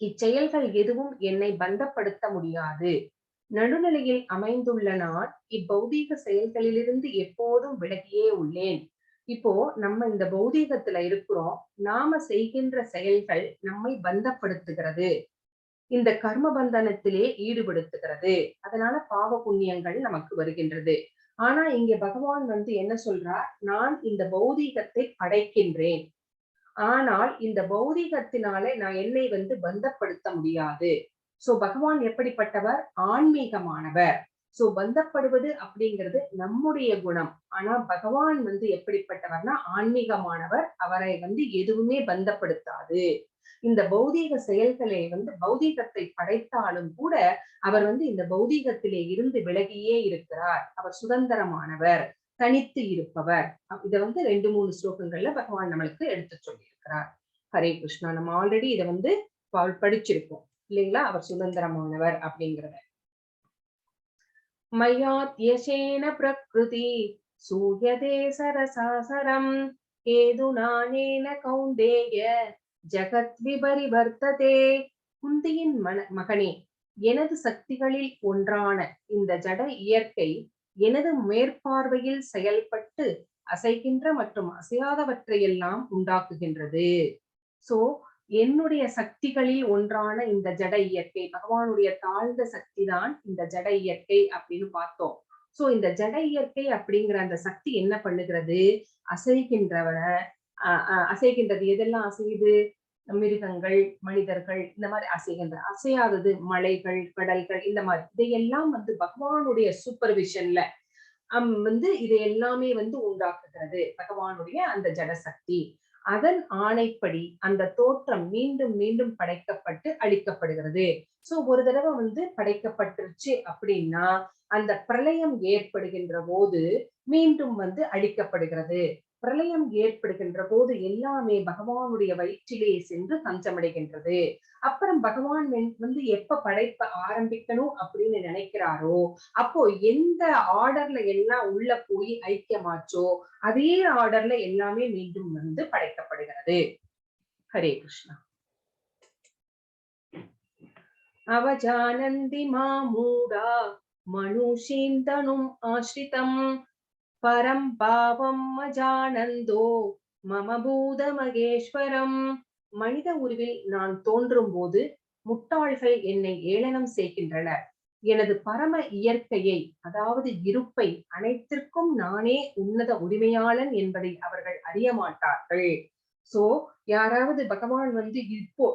இச்செயல்கள் எதுவும் என்னை பந்தப்படுத்த முடியாது. நடுநிலையில் அமைந்துள்ள நான் இப்பௌதீக செயல்களிலிருந்து எப்போதும் விலகியே உள்ளேன். இப்போ நம்ம இந்த பௌதீகத்துல இருக்கிறோம். நாம செய்கின்ற செயல்கள் நம்மை பந்தப்படுத்துகிறது. இந்த கர்ம பந்தனத்திலே ஈடுபடுத்துகிறது. அதனால பாவ புண்ணியங்கள் நமக்கு வருகின்றது. ஆனா இங்க பகவான் வந்து என்ன சொல்றார், நான் இந்த பௌதீகத்தை படைக்கின்றேன். ஆனால் இந்த பௌதீகத்தினாலே நான் என்னை வந்து பந்தப்படுத்த முடியாது. சோ பகவான் எப்படிப்பட்டவர்? ஆன்மீகமானவர். சோ பந்தப்படுவது அப்படிங்கிறது நம்முடைய குணம். ஆனா பகவான் வந்து எப்படிப்பட்டவர்னா ஆன்மீகமானவர். அவரை வந்து எதுவுமே பந்தப்படுத்தாது. இந்த பௌதீக செயல்களை வந்து பௌதீகத்தை படைத்தாலும் கூட அவர் வந்து இந்த பௌதீகத்திலே இருந்து விலகியே இருக்கிறார். அவர் சுதந்திரமானவர், தனித்து இருப்பவர். இத வந்து 2-3 ஸ்லோகங்கள்ல பகவான் நம்மளுக்கு எடுத்து சொல்லி இருக்கிறார். ஹரே கிருஷ்ணா. நம்ம ஆல்ரெடி இதை வந்து படிச்சிருக்கோம் இல்லைங்களா? அவர் சுதந்திரமானவர் அப்படிங்கிறத. மயாத்யசேன பிரகிருதி சூயதே சரசாசரம் ஏதுநானேன கௌந்தேய ஜகத் விபரிவர்த்ததே. குந்தியின் மகனே, எனது சக்திகளில் ஒன்றான இந்த ஜட இயற்கை எனது மேற்பார்வையில் செயல்பட்டு அசைகின்ற மற்றும் அசையாதவற்றையெல்லாம் உண்டாக்குகின்றது. சோ என்னுடைய சக்திகளில் ஒன்றான இந்த ஜட இயற்கை, பகவானுடைய தாழ்ந்த சக்தி தான் இந்த ஜட இயற்கை அப்படின்னு பார்த்தோம். சோ இந்த ஜட இயற்கை அப்படிங்கிற அந்த சக்தி என்ன பண்ணுகிறது? அசைகின்றது. எதெல்லாம் அசையுது? மிருகங்கள், மனிதர்கள், இந்த மாதிரி அசைகின்ற. அசையாதது மலைகள், கடல்கள், இந்த மாதிரி இதையெல்லாம் வந்து பகவானுடைய சூப்பர்விஷன்ல வந்து இதை எல்லாமே வந்து உண்டாக்குகிறது பகவானுடைய அந்த ஜடசக்தி. அதன் ஆணைப்படி அந்த தோற்றம் மீண்டும் மீண்டும் படைக்கப்பட்டு அழிக்கப்படுகிறது. சோ ஒரு தடவை வந்து படைக்கப்பட்டுருச்சு அப்படின்னா அந்த பிரளயம் ஏற்படுகின்ற போது மீண்டும் வந்து அழிக்கப்படுகிறது. பிரளயம் ஏற்படுகின்ற போது எல்லாமே பகவானுடைய வயிற்றிலே சென்று தஞ்சமடைகின்றது. அப்புறம் பகவான் வந்து எப்ப படைப்ப ஆரம்பிக்கணும் அப்படின்னு நினைக்கிறாரோ அப்போ எந்த ஆர்டர்ல எல்லாம் உள்ள போய் ஐக்கியமாச்சோ அதே ஆர்டர்ல எல்லாமே மீண்டும் வந்து படைக்கப்படுகிறது. ஹரே கிருஷ்ணா. அவஜானந்தி மாமூடா மனுஷீந்தனும் ஆஸ்ரிதம் பரம் பாவம் அஜானந்தோ மம பூத மகேஸ்வரம். மனித உருவில் நான் தோன்றும் போது முட்டாள்கள் என்னை ஏளனம் செய்கின்றனர். எனது பரம இயற்கையை, அதாவது இருப்பை, அனைத்திற்கும் நானே உன்னத உரிமையாளன் என்பதை அவர்கள் அறிய மாட்டார்கள். சோ யாராவது பகவான் வந்து இப்போ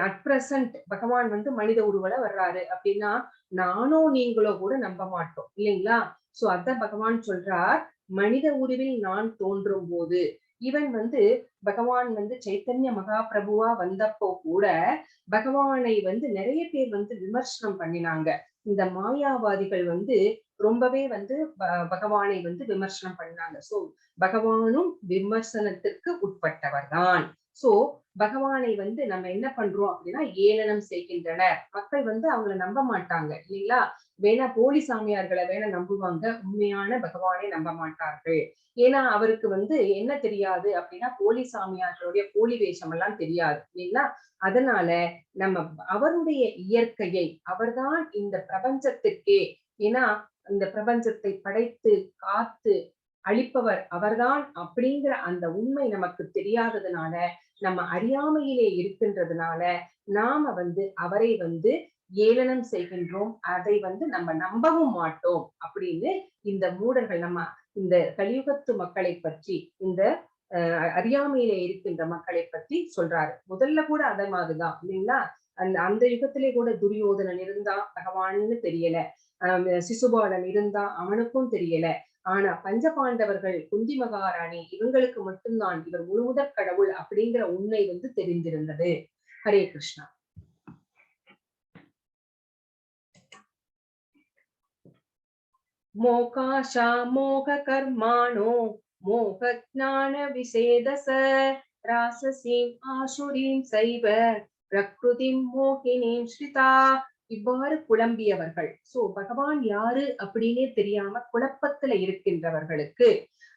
அட் பிரசன்ட் பகவான் வந்து மனித உருவல வர்றாரு அப்படின்னா நானோ நீங்களோ கூட நம்ப மாட்டோம் இல்லைங்களா? சோ அதான் பகவான் சொல்றார், மனித உருவில் நான் தோன்றும் போது இவன் வந்து பகவான் வந்து சைத்தன்ய மகாபிரபுவா வந்தப்போ கூட பகவானை வந்து நிறைய பேர் வந்து விமர்சனம் பண்ணினாங்க. இந்த மாயாவாதிகள் வந்து ரொம்பவே வந்து பகவானை வந்து விமர்சனம் பண்ணாங்க. சோ பகவானும் விமர்சனத்திற்கு உட்பட்டவர் தான். சோ பகவானை வந்து நம்ம என்ன பண்றோம் அப்படின்னா ஏளனம் செய்கின்றனர். மக்கள் வந்து அவங்கள நம்ப மாட்டாங்க இல்லைங்களா? வேணா போலி சாமியார்களை வேணா நம்புவாங்க, உண்மையான பகவானை நம்ப மாட்டார்கள். ஏன்னா அவருக்கு வந்து என்ன தெரியாது அப்படின்னா போலி சாமியார்களுடைய போலி வேஷம் எல்லாம் தெரியாது இல்லைங்களா? அதனால நம்ம அவருடைய இயற்கையை அவர்தான் இந்த பிரபஞ்சத்திற்கே, ஏன்னா இந்த பிரபஞ்சத்தை படைத்து காத்து அழிப்பவர் அவர்தான் அப்படிங்கிற அந்த உண்மை நமக்கு தெரியாததுனால, நம்ம அறியாமையிலே இருக்கின்றதுனால நாம வந்து அவரை வந்து ஏளனம் செய்கின்றோம். அதை வந்து நம்ம நம்பவும் மாட்டோம் அப்படின்னு இந்த மூடர்கள் நம்ம இந்த கலியுகத்து மக்களை பற்றி, இந்த அறியாமையிலே இருக்கின்ற மக்களை பற்றி சொல்றாரு. முதல்ல கூட அதே மாதிரிதான் இல்லைங்களா? அந்த அந்த யுகத்திலே கூட துரியோதனன் இருந்தான், பகவான்னு தெரியல. சிசுபாலன் இருந்தான், அவனுக்கும் தெரியல. ஆனா பஞ்ச பாண்டவர்கள், குந்தி மகாராணி இவங்களுக்கு மட்டும்தான் இவர் முழுமுதற் கடவுள் அப்படிங்கிற உண்மை வந்து தெரிந்திருந்தது. ஹரே கிருஷ்ணா. மோகாஷா மோக கர்மாணோ மோக ஞான விசேதச ராசசீம் ஆசுரீம் சைவ பிரகிருதிம் மோகினீம் ஸ்ரிதா. இவ்வாறு குழம்பியவர்கள், சோ பகவான் யாரு அப்படின்னே தெரியாம குழப்பத்துல இருக்கின்றவர்களுக்கு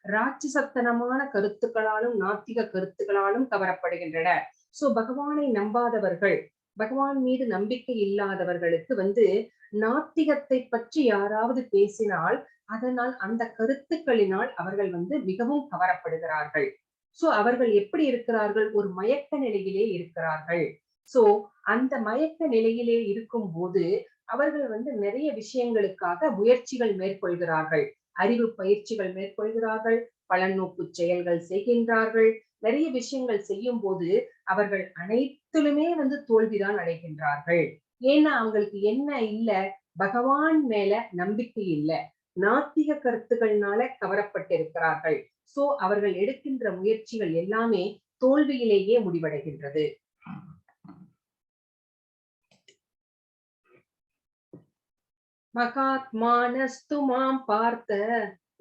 ராட்சசத்தனமான கருத்துக்களாலும் நாத்திக கருத்துக்களாலும் கவரப்படுகின்றன. சோ பகவானை நம்பாதவர்கள், பகவான் மீது நம்பிக்கை இல்லாதவர்களுக்கு வந்து நாத்திகத்தை பற்றி யாராவது பேசினால் அதனால் அந்த கருத்துக்களினால் அவர்கள் வந்து மிகவும் கவரப்படுகிறார்கள். சோ அவர்கள் எப்படி இருக்கிறார்கள்? ஒரு மயக்க நிலையிலே இருக்கிறார்கள். சோ அந்த மயக்க நிலையிலே இருக்கும் போது அவர்கள் வந்து நிறைய விஷயங்களுக்காக முயற்சிகள் மேற்கொள்கிறார்கள். அறிவு பயிற்சிகள் மேற்கொள்கிறார்கள், பலநோக்கு செயல்கள் செய்கின்றார்கள். நிறைய விஷயங்கள் செய்யும் போது அவர்கள் அனைத்திலுமே வந்து தோல்விதான் அடைகின்றார்கள். ஏன்னா அவங்களுக்கு என்ன இல்ல, பகவான் மேல நம்பிக்கை இல்ல, நாத்திக கருத்துக்கள்னால கவரப்பட்டிருக்கிறார்கள். சோ அவர்கள் எடுக்கின்ற முயற்சிகள் எல்லாமே தோல்வியிலேயே முடிவடைகின்றது. மகாத்மானஸ்து மாம் பார்த்த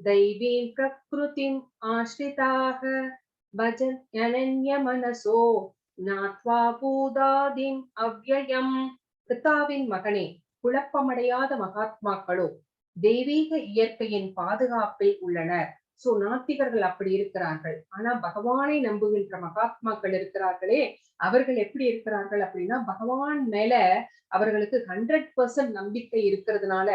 தைவீம் பிரகிருதிம் ஆஸ்ரிதாக பஜன் அனன்ய மனசோ நாத்வா பூதாதிம் அவ்யயம். பிதாவின் மகனே, குழப்பமடையாத மகாத்மாக்களோ தெய்வீக இயற்கையின் பாதுகாப்பில் உள்ளனர். சோ நாத்திகர்கள் அப்படி இருக்கிறார்கள். ஆனா பகவானை நம்புகின்ற மகாத்மாக்கள் இருக்கிறார்களே, அவர்கள் எப்படி இருக்கிறார்கள் அப்படின்னா பகவான் மேல அவர்களுக்கு 100% நம்பிக்கை இருக்கிறதுனால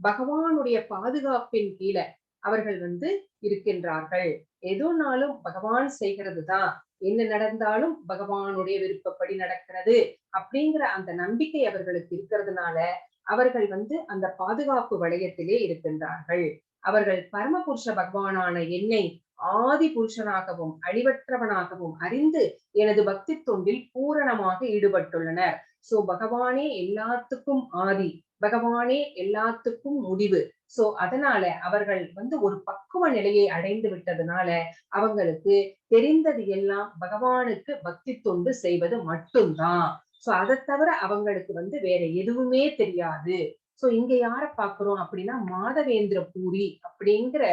பகவானுடைய பாதுகாப்பின் கீழ அவர்கள் வந்து இருக்கின்றார்கள். எதுனாலும் பகவான் செய்கிறது தான், என்ன நடந்தாலும் பகவானுடைய விருப்பப்படி நடக்கிறது அப்படிங்கிற அந்த நம்பிக்கை அவர்களுக்கு இருக்கிறதுனால அவர்கள் வந்து அந்த பாதுகாப்பு வளையத்திலே இருக்கின்றார்கள். அவர்கள் பரமபுருஷ பகவானான என்னை ஆதி புருஷனாகவும் அழிவற்றவனாகவும் அறிந்து எனது பக்தி தொண்டில் பூரணமாக ஈடுபட்டுள்ளனர். சோ பகவானே எல்லாத்துக்கும் ஆதி, பகவானே எல்லாத்துக்கும் முடிவு. சோ அதனால அவர்கள் வந்து ஒரு பக்குவ நிலையை அடைந்து விட்டதுனால அவங்களுக்கு தெரிந்தது எல்லாம் பகவானுக்கு பக்தி தொண்டு செய்வது மட்டும்தான். சோ அதை தவிர அவங்களுக்கு வந்து வேற எதுவுமே தெரியாது. சோ இங்க யார பாக்குறோம் அப்படின்னா மாதவேந்திர பூரி அப்படிங்கிற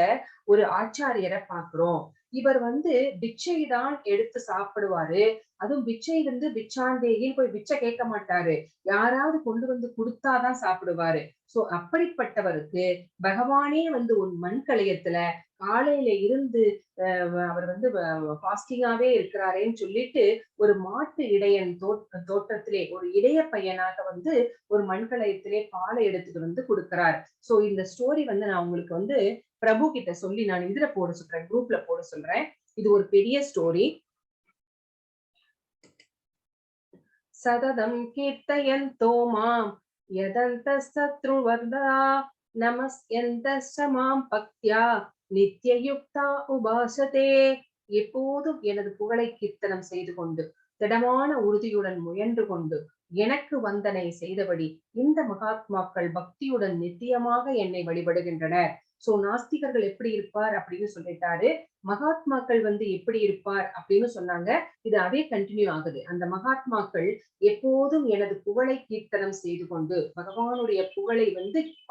ஒரு ஆச்சாரியரை பாக்குறோம். இவர் வந்து பிச்சை தான் எடுத்து சாப்பிடுவாரு. அதுவும் பிச்சை வந்து பிச்சாந்தேகின்னு போய் பிச்சை கேட்க மாட்டாரு. யாராவது கொண்டு வந்து கொடுத்தாதான் சாப்பிடுவாரு. சோ அப்படிப்பட்டவருக்கு பகவானே வந்து ஒரு மண் கலையத்துல காலையில இருந்து அவர் வந்து ஃபாஸ்டிங்காவே இருக்கிறாரேன்னு சொல்லிட்டு ஒரு மாட்டு இடையன் தோட்டத்திலே ஒரு இடைய பையனாக வந்து ஒரு மண்கலயத்திலே பாலை எடுத்துட்டு வந்து கொடுக்கிறார். சோ இந்த ஸ்டோரி வந்து நான் உங்களுக்கு வந்து பிரபு கிட்ட சொல்லி நான் இதுல போட சொல்றேன், குரூப்ல போட சொல்றேன். இது ஒரு பெரிய ஸ்டோரி. சததம் கீர்த்தயந்தோ மாம் யதந்த சத்ருவர்தா நமஸ்யந்த மாம் பக்தியா நித்யயுக்தா உபாசதே. எப்போதும் எனது புகழை கீர்த்தனம் செய்து கொண்டு திடமான உறுதியுடன் முயன்று கொண்டு எனக்கு வந்தனை செய்தபடி இந்த மகாத்மாக்கள் பக்தியுடன் நித்தியமாக என்னை வழிபடுகின்றனர். சோ நாஸ்திகர்கள் எப்படி இருப்பார் அப்படின்னு சொல்லிட்டாரு. மகாத்மாக்கள் எப்படி இருப்பார் அப்படின்னு சொன்னாங்க. இது அதே கண்டினியூ ஆகுது. அந்த மகாத்மாக்கள் எப்போதும் எனது புகழை கீர்த்தனம் செய்து கொண்டு பகவானுடைய புகழை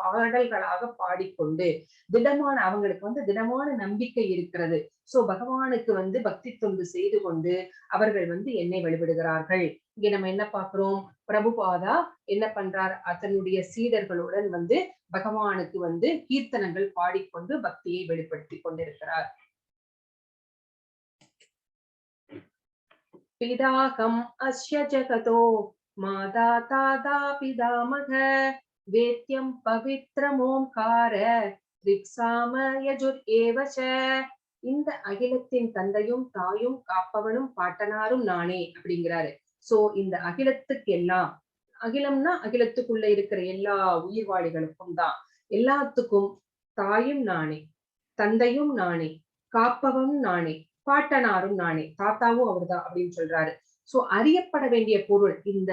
பாடல்களாக பாடிக்கொண்டு அவங்களுக்கு திடமான நம்பிக்கை இருக்கிறது. சோ பகவானுக்கு பக்தி தொண்டு செய்து கொண்டு அவர்கள் என்னை வழிபடுகிறார்கள். இங்க நம்ம என்ன பாக்குறோம்? பிரபுபாதா என்ன பண்றார்? அதனுடைய சீடர்களுடன் பகவானுக்கு கீர்த்தனங்கள் பாடிக்கொண்டு பக்தியை வெளிப்படுத்தி கொண்டிருக்கிறார். பிதாகம் அஸ்ய ஜகதோ மாதா தாதா பிதாமக வேத்யம் பவித்ரமோம்கார ரிக்ஸாம யஜுர் ஏவச. இந்த அகிலத்தின் தந்தையும் தாயும் காப்பவனும் பாட்டனாரும் நானே அப்படிங்கிறாரு. சோ இந்த அகிலத்துக்கெல்லாம், அகிலம்னா அகிலத்துக்குள்ள இருக்கிற எல்லா உயிர்வாளிகளுக்கும் தான், எல்லாத்துக்கும் தாயும் நானே, தந்தையும் நானே, காப்பவனும் நானே, பாட்டனாரும் நானே, தாத்தாவும் அவர்தான் அப்படின்னு சொல்றாரு. சோ அறியப்பட வேண்டிய பொருள், இந்த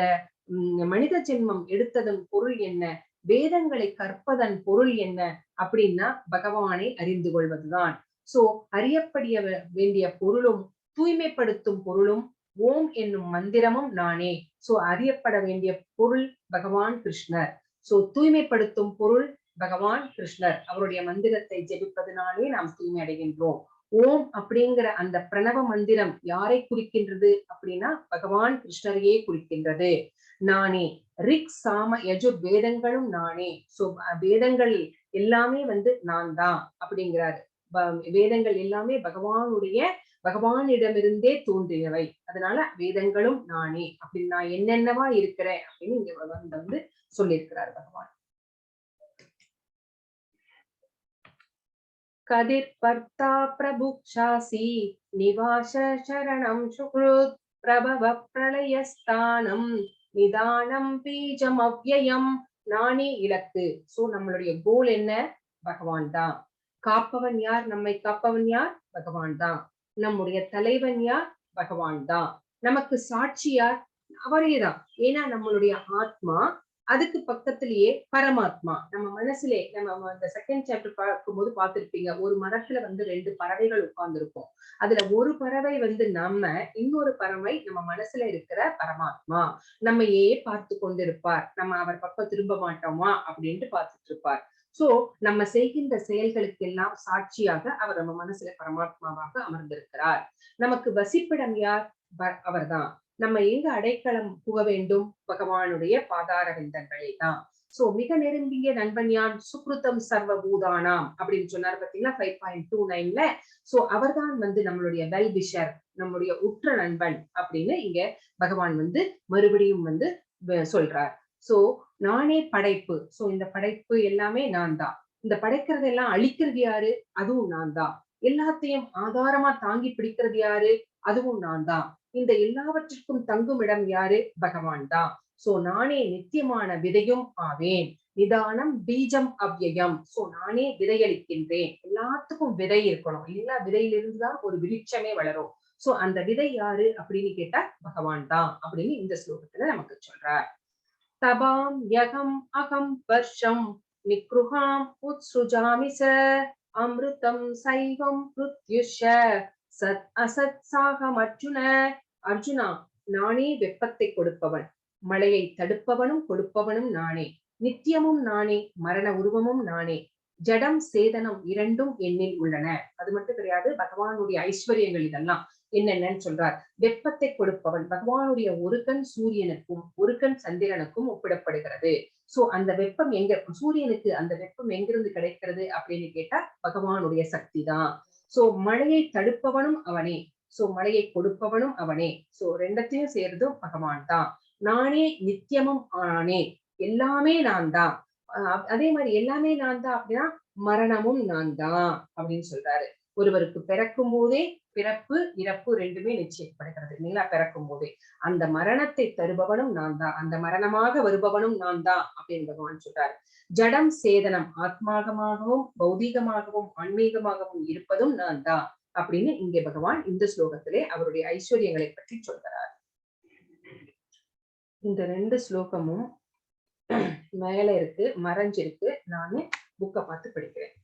மனித ஜென்மம் எடுத்ததன் பொருள் என்ன, வேதங்களை கற்பதன் பொருள் என்ன அப்படின்னா பகவானை அறிந்து கொள்வதுதான். சோ அறியப்படிய வேண்டிய பொருளும் தூய்மைப்படுத்தும் பொருளும் ஓம் என்னும் மந்திரமும் நானே. சோ அறியப்பட வேண்டிய பொருள் பகவான் கிருஷ்ணர். சோ தூய்மைப்படுத்தும் பொருள் பகவான் கிருஷ்ணர். அவருடைய மந்திரத்தை ஜெபிப்பதனாலே நாம் தூய்மை அடைகின்றோம். ஓம் அப்படிங்கிற அந்த பிரணவ மந்திரம் யாரை குறிக்கின்றது அப்படின்னா பகவான் கிருஷ்ணரையே குறிக்கின்றது. நானே. ரிக் சாம யஜுர் வேதங்களும் நானே. சோ வேதங்கள் எல்லாமே நான் தான் அப்படிங்கிறாரு. வேதங்கள் எல்லாமே பகவானிடமிருந்தே தோன்றியவை. அதனால வேதங்களும் நானே அப்படின்னு நான் என்னென்னவா இருக்கிறேன் அப்படின்னு இங்க சொல்லியிருக்கிறார் பகவான். கதிர் பர்த்தா பிரபுக்ஷாசி நிவாச சரணம் சுக்ருத் பிரபவ பிரளயஸ்தானம் நிதானம் பீஜம் அவ்யயம். நானே இலக்கு. சோ நம்மளுடைய கோல் என்ன? பகவான் தான். காப்பவன் யார்? நம்மை காப்பவன் யார்? பகவான் தான். நம்முடைய தலைவன் யார்? பகவான் தான். நமக்கு சாட்சி யார்? அவரேதான். ஏன்னா நம்மளுடைய ஆத்மா, அதுக்கு பக்கத்திலேயே பரமாத்மா. நம்ம மனசுலே நம்ம அந்த செகண்ட் சாப்டர் பார்க்கும்போது பார்த்திருப்பீங்க, ஒரு மரத்துல 2 பறவைகள் உட்கார்ந்துருக்கும். அதுல ஒரு பறவை நம்ம, இன்னொரு பறவை நம்ம மனசுல இருக்கிற பரமாத்மா. நம்மையே பார்த்து கொண்டிருப்பார். நம்ம அவர் பக்கம் திரும்ப மாட்டோமா அப்படின்ட்டு பார்த்துட்டு இருப்பார். சோ நம்ம செய்கின்ற செயல்களுக்கு எல்லாம் சாட்சியாக அவர் நம்ம மனசுல பரமாத்மாவாக அமர்ந்திருக்கிறார். நமக்கு வசிப்பிடம் யார்? அவர்தான். நம்ம எங்க அடைக்கலம் புக வேண்டும்? பகவானுடைய பாதார விந்தங்களே தான். சோ மிக நெருங்கிய நண்பன் யான்? சுக்ருதம் சர்வ பூதானாம் அப்படின்னு சொன்னார் பாத்தீங்களா 5.29ல. சோ அவர்தான் நம்மளுடைய வெல்விஷர், நம்முடைய உற்ற நண்பன் அப்படின்னு இங்க பகவான் மறுபடியும் சொல்றார். சோ நானே படைப்பு. சோ இந்த படைப்பு எல்லாமே நான் தான். இந்த படைக்கிறதெல்லாம் அழிக்கிறது யாரு? அதுவும் நான் தான். எல்லாத்தையும் ஆதாரமா தாங்கி பிடிக்கிறது யாரு? அதுவும் நான் தான். இந்த எல்லாவற்றிற்கும் தங்கும் இடம் யாரு? பகவான் தான். சோ நானே நித்தியமான விதையும் ஆவேன். நிதானம் பீஜம் அவ்யயம். சோ நானே விதையளிக்கின்றேன். எல்லாத்துக்கும் விதை இருக்கணும். எல்லா விதையிலிருந்துதான் ஒரு விருட்சமே வளரும். சோ அந்த விதை யாரு அப்படின்னு கேட்டா பகவான் தான் அப்படின்னு இந்த ஸ்லோகத்துல நமக்கு சொல்றார். தபாம் யகம் அகம் வர்ஷம் நிக்ருஹாம் உத்ஸ்ருஜாமி ச அம்ருதம் சைவம் ப்ருத்யுஷ சத் அசத் சாகம் அர்ஜுன. அர்ஜுனா, நானே வெப்பத்தை கொடுப்பவன், மழையை தடுப்பவனும் கொடுப்பவனும் நானே. நித்தியமும் நானே, மரண உருவமும் நானே. ஜடம் சேதனம் இரண்டும் என்னில் உள்ளன. அது மட்டும் கிடையாது, பகவானுடைய ஐஸ்வர்யங்கள் இதெல்லாம் என்னென்னு சொல்றார். வெப்பத்தை கொடுப்பவன், பகவானுடைய ஒரு கண் சூரியனுக்கும் ஒரு கண் சந்திரனுக்கும் ஒப்பிடப்படுகிறது. சோ அந்த வெப்பம் எங்க, சூரியனுக்கு அந்த வெப்பம் எங்கிருந்து கிடைக்கிறது அப்படின்னு கேட்டா பகவானுடைய சக்தி தான். சோ மழையை தடுப்பவனும் அவனே, சோ மழையை கொடுப்பவனும் அவனே. சோ ரெண்டத்தையும் சேர்றதும் பகவான் தான். நானே நித்தியமும் ஆனே, எல்லாமே நான் தான். அதே மாதிரி எல்லாமே நான் தான் அப்படின்னா மரணமும் நான் தான் அப்படின்னு சொல்றாரு. ஒருவருக்கு பிறக்கும் போதே பிறப்பு இறப்பு ரெண்டுமே நிச்சயிக்கப்படுகிறது இல்லைங்களா? பிறக்கும் போதே அந்த மரணத்தை தருபவனும் நான் தான், அந்த மரணமாக வருபவனும் நான் தான் அப்படின்னு பகவான் சொல்றாரு. ஜடம் சேதனம், ஆத்மாகமாகவும் பௌதீகமாகவும் ஆன்மீகமாகவும் இருப்பதும் நான் தான் அப்படின்னு இங்கே பகவான் இந்த ஸ்லோகத்திலே அவருடைய ஐஸ்வர்யங்களை பற்றி சொல்கிறார். இந்த 2 ஸ்லோகமும் மேல இருக்கு, மறைஞ்சிருக்கு. நானு புக்க பார்த்து படிக்கிறேன்.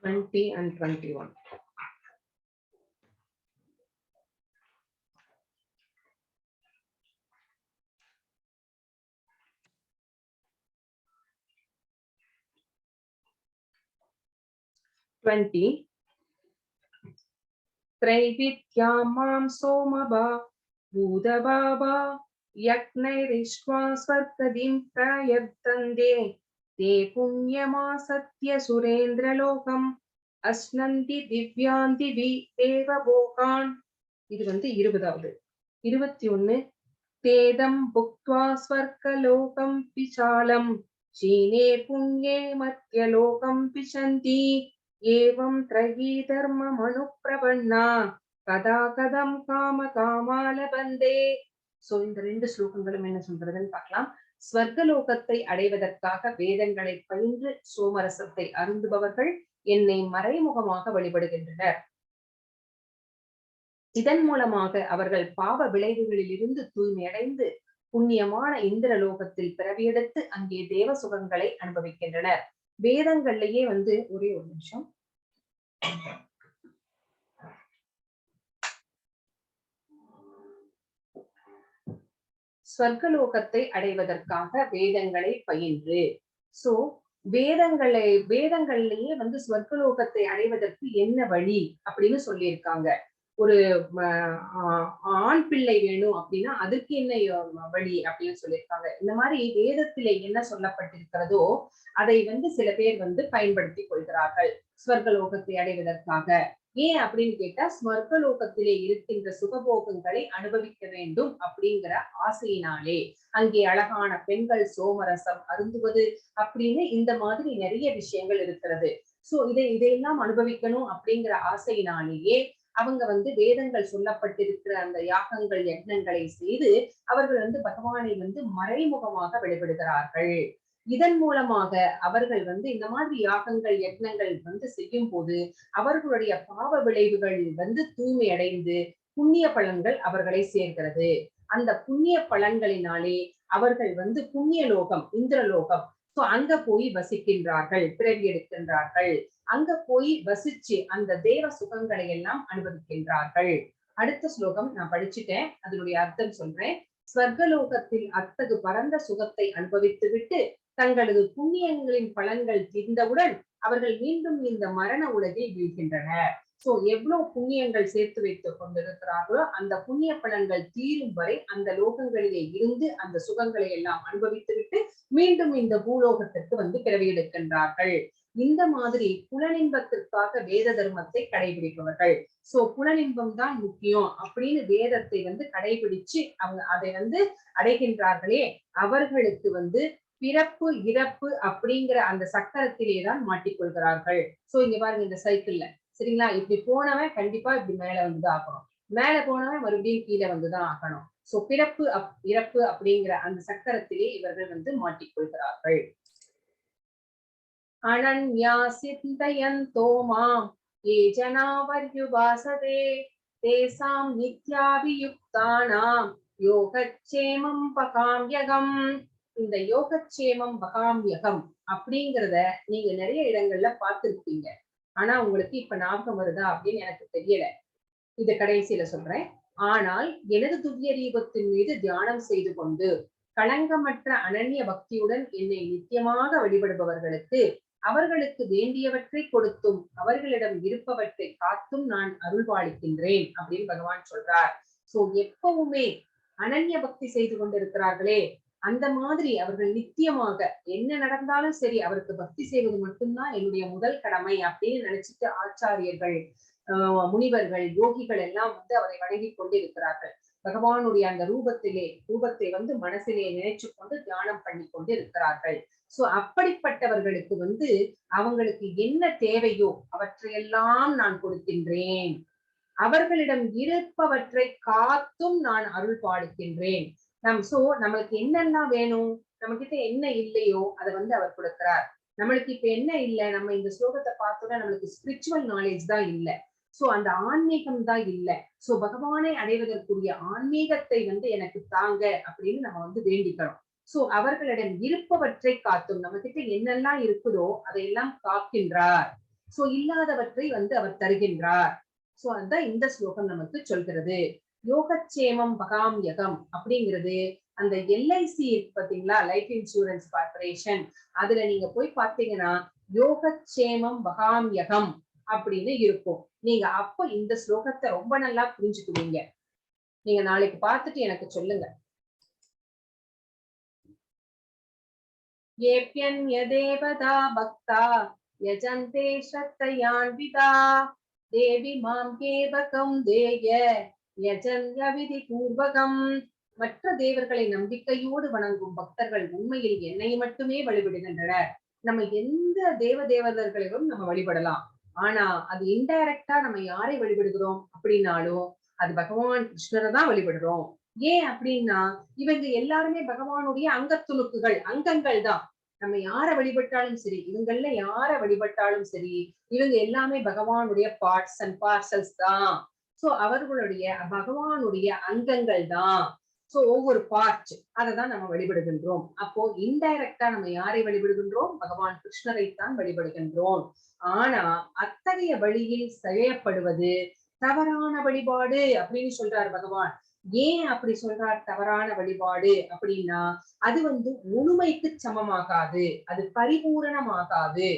20 and 21. त्रैविद्या मां सोमभा भूतभावा यज्ञैरिष्ट्वा स्वर्गदिं प्रयत्तन्ते ते पुण्यमासत्य सुरेन्द्रलोकम् अश्नन्ति दिव्यान्ति देवभोगान्. இது 20வது. 21 तेदं भुक्त्वा स्वर्गलोकं विशालं क्षीणे पुण्ये मध्यलोकं विशन्ति एवं त्रयी धर्ममनुप्रपन्ना कदा कदं காம காமாலபந்தே. சோ இந்த 2 ஸ்லோகங்களும் என்ன சொல்றதுன்னு பார்க்கலாம். ஸ்வர்கலோகத்தை அடைவதற்காக வேதங்களை பயின்று சோமரசத்தை அருந்துபவர்கள் என்னை மறைமுகமாக வழிபடுகின்றனர். இதன் மூலமாக அவர்கள் பாவ விளைவுகளில் இருந்து தூய்மையடைந்து புண்ணியமான இந்திரலோகத்தில் பிறவியெடுத்து அங்கே தேவ சுகங்களை அனுபவிக்கின்றனர். வேதங்கள்லயே ஒரே ஒரு நிமிஷம். ஸ்வர்கலோகத்தை அடைவதற்காக வேதங்களை பயின்று. சோ வேதங்கள்லயே ஸ்வர்கலோகத்தை அடைவதற்கு என்ன வழி அப்படின்னு சொல்லியிருக்காங்க. ஒரு ஆண் பிள்ளை வேணும் அப்படின்னா அதுக்கு என்ன வழி அப்படின்னு சொல்லியிருக்காங்க. இந்த மாதிரி வேதத்திலே என்ன சொல்லப்பட்டிருக்கிறதோ அதை சில பேர் பயன்படுத்தி கொள்கிறார்கள் ஸ்வர்கலோகத்தை அடைவதற்காக. ஏன் அப்படின்னு கேட்டா, ஸ்வர்கலோகத்திலே இருக்கின்ற சுகபோகங்களை அனுபவிக்க வேண்டும் அப்படிங்கிற ஆசையினாலே, அங்கே அழகான பெண்கள் சோமரசம் அருந்துவது அப்படின்னு இந்த மாதிரி நிறைய விஷயங்கள் இருக்கிறது. சோ இதையெல்லாம் அனுபவிக்கணும் அப்படிங்கிற ஆசையினாலேயே அவங்க வேதங்கள் சொல்லப்பட்டிருக்கிற அந்த யாகங்கள் யக்னங்களை செய்து அவர்கள் பகவானை மறைமுகமாக வழிபடுகிறார்கள். இதன் மூலமாக அவர்கள் இந்த மாதிரி யாகங்கள் யக்னங்கள் செய்யும் போது அவர்களுடைய பாவ விளைவுகள் தூய்மை அடைந்து புண்ணிய பலன்கள் அவர்களை சேர்க்கிறது. அந்த புண்ணிய பலன்களினாலே அவர்கள் புண்ணிய லோகம் இந்திரலோகம் அங்க போய் வசிக்கின்றார்கள், பிறவி எடுக்கின்றார்கள். அங்க போய் வசிச்சு அந்த தேவ சுகங்களை எல்லாம் அனுபவிக்கின்றார்கள். அடுத்த ஸ்லோகம் நான் படிச்சுட்டேன், அதனுடைய அர்த்தம் சொல்றேன். ஸ்வர்கலோகத்தில் அத்தகு பரந்த சுகத்தை அனுபவித்து விட்டு தங்களது புண்ணியங்களின் பலன்கள் தீர்ந்தவுடன் அவர்கள் மீண்டும் இந்த மரண உலகில் வீழ்கின்றனர். சோ எவ்வளவு புண்ணியங்கள் சேர்த்து வைத்துக் கொண்டிருக்கிறார்களோ அந்த புண்ணிய பலன்கள் தீரும் வரை அந்த லோகங்களிலே இருந்து அந்த சுகங்களை எல்லாம் அனுபவித்து விட்டு மீண்டும் இந்த பூலோகத்திற்கு பிறவி எடுக்கின்றார்கள். இந்த மாதிரி புலனின்பத்திற்காக வேத தர்மத்தை கடைபிடிப்பவர்கள். சோ புலனின்பம் தான் முக்கியம் அப்படின்னு வேதத்தை கடைபிடிச்சு அவங்க அதை அடைகின்றார்களே, அவர்களுக்கு பிறப்பு இறப்பு அப்படிங்கிற அந்த சக்கரத்திலேதான் மாட்டிக்கொள்கிறார்கள். சோ இங்க பாருங்க, இந்த சைக்கிள்ல சரிங்களா, இப்படி போனவன் கண்டிப்பா இப்படி மேல ஆகணும், மேல போனவன் மறுபடியும் கீழே வந்துதான் ஆகணும். சோ பிறப்பு இறப்பு அப்படிங்கிற அந்த சக்கரத்திலே இவர்கள் மாட்டிக்கொள்கிறார்கள். அனன்யா சிந்தயந்தோ மாம் ஏ ஜனா வர்யுபாசதே தேசாம் நித்யாவியுக்தானாம் யோகக்ஷேமம் பகாம்யகம். இந்த யோகக்ஷேமம் பகாம்யகம் அப்படிங்கிறத நீங்க நிறைய இடங்கள்ல பார்த்திருப்பீங்க. ஆனா உங்களுக்கு இப்ப ஞாபகம் வருதா அப்படின்னு எனக்கு தெரியல. இத கடைசியில சொல்றேன். ஆனால் எனது துவ்ய தீபத்தின் மீது தியானம் செய்து கொண்டு களங்கமற்ற அனன்ய பக்தியுடன் என்னை நித்தியமாக வழிபடுபவர்களுக்கு அவர்களுக்கு வேண்டியவற்றை கொடுத்தும் அவர்களிடம் இருப்பவற்றை காத்தும் நான் அருள்பாலிக்கின்றேன் அப்படின்னு பகவான் சொல்றார். சோ எப்பவுமே அனன்ய பக்தி செய்து கொண்டிருக்கிறார்களே, அந்த மாதிரி அவர்கள் நித்தியமாக என்ன நடந்தாலும் சரி அவருக்கு பக்தி செய்வது மட்டும்தான் என்னுடைய முதல் கடமை அப்படின்னு நினைச்சிட்டு ஆச்சாரியர்கள், முனிவர்கள், யோகிகள் எல்லாம் அவரை வணங்கி கொண்டிருக்கிறார்கள். பகவானுடைய அந்த ரூபத்தை மனசிலே நினைச்சு கொண்டு தியானம் பண்ணி கொண்டு இருக்கிறார்கள். சோ அப்படிப்பட்டவர்களுக்கு அவங்களுக்கு என்ன தேவையோ அவற்றையெல்லாம் நான் கொடுக்கின்றேன், அவர்களிடம் இருப்பவற்றை காத்தும் நான் அருள் பாலிக்கின்றேன். நம்மளுக்கு என்னெல்லாம் வேணும், நம்ம கிட்ட என்ன இல்லையோ அதை அவர் கொடுக்கிறார். நம்மளுக்கு இப்ப என்ன இல்லை, நம்ம இந்த ஸ்லோகத்தை பார்த்தோம்னா நம்மளுக்கு ஸ்பிரிச்சுவல் நாலேஜ் தான் இல்லை. சோ அந்த ஆன்மீகம் தான் இல்ல. சோ பகவானை அடைவதற்குரிய ஆன்மீகத்தை எனக்கு தாங்க அப்படின்னு நம்ம வேண்டிக்கிறோம். சோ அவர்களிடம் இருப்பவற்றை காத்தும், நம்ம கிட்ட என்னெல்லாம் இருக்குதோ அதையெல்லாம் காக்கின்றார். சோ இல்லாதவற்றை அவர் தருகின்றார். சோ அதுதான் இந்த ஸ்லோகம் நமக்கு சொல்கிறது. யோகக்ஷேமம் பகாம் யகம் அப்படிங்கிறது அந்த எல்ஐசி பாத்தீங்களா, லைஃப் இன்சூரன்ஸ் கார்பரேஷன், அதுல நீங்க போய் பாத்தீங்கன்னா யோகக்ஷேமம் பகாம் யகம் அப்படின்னு இருக்கும். நீங்க அப்ப இந்த ஸ்லோகத்தை ரொம்ப நல்லா புரிஞ்சுக்குவீங்க. நீங்க நாளைக்கு பார்த்துட்டு எனக்கு சொல்லுங்க. ஏப்யன்ய தேவதா பக்தா யஜந்தே ஸ்ரத்தயான்விதா தேவி மாம் கேவகம் தேய யஜன்ய விதி பூர்வகம். மற்ற தேவர்களை நம்பிக்கையோடு வணங்கும் பக்தர்கள் உண்மையில் என்னை மட்டுமே வழிபடுகின்றனர். நம்ம எந்த தேவதர்களையும் நம்ம வழிபடலாம். ஆனா அது இன்டைரக்டா நம்ம யாரை வழிபடுகிறோம் அப்படின்னாலும் அது பகவான் கிருஷ்ணரை தான் வழிபடுறோம். ஏன் அப்படின்னா இவங்க எல்லாருமே பகவானுடைய அங்கத்துணுக்குகள், அங்கங்கள் தான். நம்ம யாரை வழிபட்டாலும் சரி, இவங்கள்ல யாரை வழிபட்டாலும் சரி, இவங்க எல்லாமே பகவானுடைய பார்ட்ஸ் அண்ட் பார்சல்ஸ் தான். சோ அவர்களுடைய பகவானுடைய அங்கங்கள் தான். சோ ஒவ்வொரு பார்ட் அததான் நம்ம வழிபடுகின்றோம். அப்போ இன்டைரக்டா நம்ம யாரை வழிபடுகின்றோம்? பகவான் கிருஷ்ணரைத்தான் வழிபடுகின்றோம். ஆனா அத்தகைய வழியில் செய்யப்படுவது தவறான வழிபாடு அப்படின்னு சொல்றார் பகவான். ஏன் அப்படி சொல்றார் தவறான வழிபாடு அப்படின்னா அது முழுமைக்கு சமமாகாது, அது பரிபூரணமாகாது.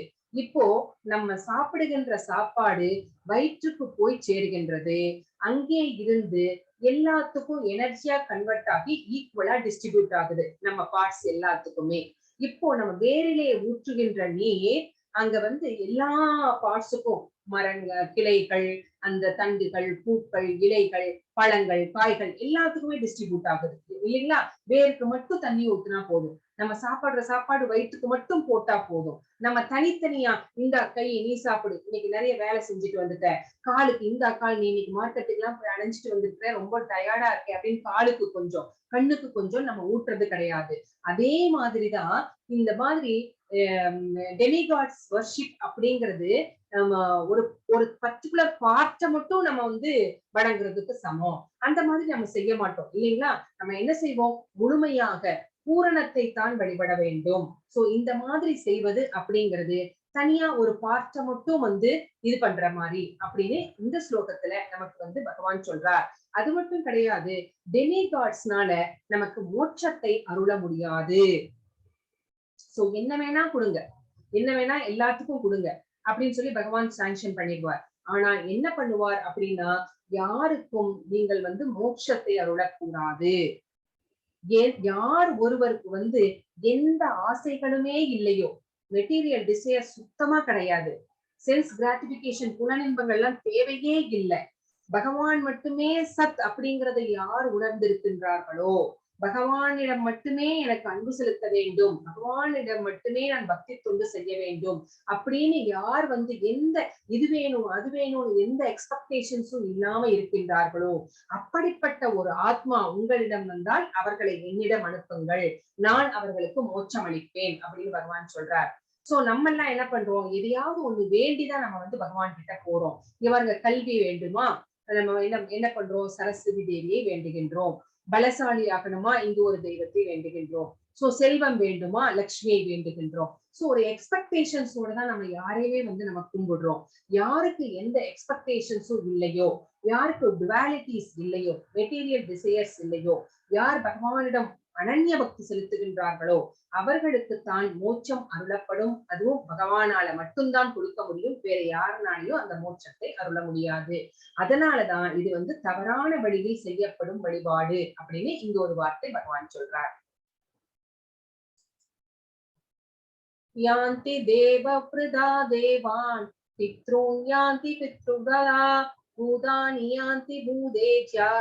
இப்போ நம்ம சாப்பிடுகின்ற சாப்பாடு வயிற்றுக்கு போய் சேருகின்றது. அங்கே இருந்து எல்லாத்துக்கும் எனர்ஜியா கன்வெர்ட் ஆகி ஈக்குவலா டிஸ்ட்ரிபியூட் ஆகுது நம்ம பார்ட்ஸ் எல்லாத்துக்குமே. இப்போ நம்ம வேரிலே ஊற்றுகின்ற நீர் அங்க எல்லா பார்ட்ஸுக்கும், மரங்கள், கிளைகள், அந்த தண்டுகள், பூக்கள், இலைகள், பழங்கள், காய்கள் எல்லாத்துக்குமே டிஸ்ட்ரிபியூட் ஆகுது இல்லைங்களா? வேருக்கு மட்டும் தண்ணி ஊத்துனா போதும். நம்ம சாப்பிடுற சாப்பாடு வயிற்றுக்கு மட்டும் போட்டா போதும். நம்ம தனித்தனியா இந்த கை நீ சாப்பிடு, இன்னைக்கு நிறைய வேலை செஞ்சுட்டு வந்துட்ட, காலுக்கு இந்த கால் நீ இன்னைக்கு மார்க்கெட்டுக்கு எல்லாம் போய் அணைஞ்சிட்டு வந்துருக்க, ரொம்ப டயர்டா இருக்கே அப்படின்னு காலுக்கு கொஞ்சம், கண்ணுக்கு கொஞ்சம் நம்ம ஊட்டுறது கிடையாது. அதே மாதிரிதான் இந்த மாதிரி டெமிகாட்ஸ் வர்ஷிப் அப்படிங்கிறது நம்ம ஒரு ஒரு பர்டிகுலர் பார்ட்டை மட்டும் நம்ம வணங்குறதுக்கு சமம். அந்த மாதிரி நம்ம செய்ய மாட்டோம் இல்லைங்களா? நம்ம என்ன செய்வோம்? முழுமையாக பூரணத்தை தான் வழிபட வேண்டும். சோ இந்த மாதிரி செய்வது அப்படிங்கிறது தனியா ஒரு பார்ட்டை மட்டும் இது பண்ற மாதிரி அப்படின்னு இந்த ஸ்லோகத்துல நமக்கு பகவான் சொல்றார். அது மட்டும் கிடையாது, டெமிகாட்ஸ்னால நமக்கு மோட்சத்தை அருள முடியாது. சோ என்ன வேணா கொடுங்க, என்ன வேணா எல்லாத்துக்கும் கொடுங்க அப்படின்னு சொல்லி பகவான் சாங்ஷன் பண்ணிடுவார். ஆனா என்ன பண்ணுவார் அப்படின்னா யாருக்கும் நீங்கள் மோட்சத்தை அருளக்கூடாது. யார் ஒருவருக்கு எந்த ஆசைகளுமே இல்லையோ, மெட்டீரியல் டிசையர் சுத்தமா கிடையாது, சென்ஸ் கிராட்டிபிகேஷன் புலனின்பங்கள் எல்லாம் தேவையே இல்லை, பகவான் மட்டுமே சத் அப்படிங்கறதை யார் உணர்ந்திருக்கின்றார்களோ, பகவானிடம் மட்டுமே எனக்கு அன்பு செலுத்த வேண்டும், பகவானிடம் மட்டுமே நான் பக்தி தொண்டு செய்ய வேண்டும் அப்படின்னு யார் எந்த இது வேணும் அது வேணும்னு எந்த எக்ஸ்பெக்டேஷன்ஸும் இல்லாம இருக்கின்றார்களோ, அப்படிப்பட்ட ஒரு ஆத்மா உங்களிடம் வந்தால் அவர்களை என்னிடம் அனுப்புங்கள், நான் அவர்களுக்கு மோட்சம் அளிப்பேன் அப்படின்னு பகவான் சொல்றார். சோ நம்ம எல்லாம் என்ன பண்றோம்? எதையாவது ஒண்ணு வேண்டிதான் நம்ம பகவான் கிட்ட போறோம். இவங்க கல்வி வேண்டுமா, நம்ம என்ன பண்றோம்? சரஸ்வதி தேவியை வேண்டுகின்றோம். பலசாலி ஆகணுமா, இங்கு ஒரு தெய்வத்தை வேண்டுகின்றோம். சோ செல்வம் வேண்டுமா, லட்சுமியை வேண்டுகின்றோம். சோ ஒரு எக்ஸ்பெக்டேஷன்ஸோட தான் நம்ம யாரையுமே நம்ம கும்பிடுறோம். யாருக்கு எந்த எக்ஸ்பெக்டேஷன்ஸும் இல்லையோ, யாருக்கு டுவாலிட்டிஸ் இல்லையோ, மெட்டீரியல் டிசையர்ஸ் இல்லையோ, யார் பகவானிடம் அனன்ய பக்தி செலுத்துகின்றார்களோ அவர்களுக்குத்தான் மோட்சம் அருளப்படும். அதுவும் பகவானால மட்டும்தான் கொடுக்க முடியும், வேற யாருனாலையும் அந்த மோட்சத்தை அருள முடியாது. அதனாலதான் இது தவறான வழியில் செய்யப்படும் வழிபாடு அப்படின்னு இங்க ஒரு வார்த்தை பகவான் சொல்றார். யாந்தி தேவ பிரதா தேவான் பித்ரூன் யாந்தி பித்ருகலா பூதானி யாந்தி பூதேஜா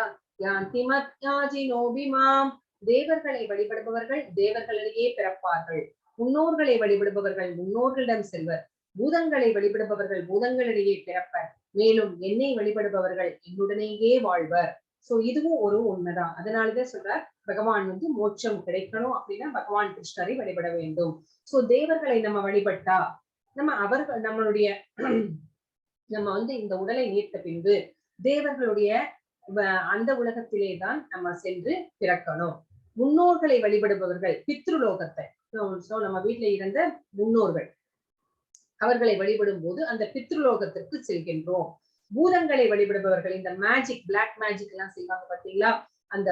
யாந்தி மத்யாஜினோபிமாம். தேவர்களை வழிபடுபவர்கள் தேவர்களிடையே பிறப்பார்கள், முன்னோர்களை வழிபடுபவர்கள் முன்னோர்களிடம் செல்வர், பூதங்களை வழிபடுபவர்கள் பூதங்களிடையே பிறப்பர், மேலும் என்னை வழிபடுபவர்கள் என்னுடனேயே வாழ்வர். சோ இதுவும் ஒரு உண்மைதான். அதனாலதான் சொல்றார் பகவான் மோட்சம் கிடைக்கணும் அப்படின்னா பகவான் கிருஷ்ணரை வழிபட வேண்டும். சோ தேவர்களை நம்ம வழிபட்டா நம்மளுடைய நம்ம வந்து இந்த உடலை நீர்த்த பின்பு தேவர்களுடைய அந்த உலகத்திலே தான் நம்ம சென்று பிறக்கணும். முன்னோர்களை வழிபடுபவர்கள் பித்ருலோகத்தை, நம்ம வீட்டுல இருந்த முன்னோர்கள், அவர்களை வழிபடும் போது அந்த பித்ருலோகத்திற்கு செல்கின்றோம். பூதங்களை வழிபடுபவர்கள், இந்த மேஜிக், பிளாக் மேஜிக் எல்லாம் செய்வாங்க பாத்தீங்களா, அந்த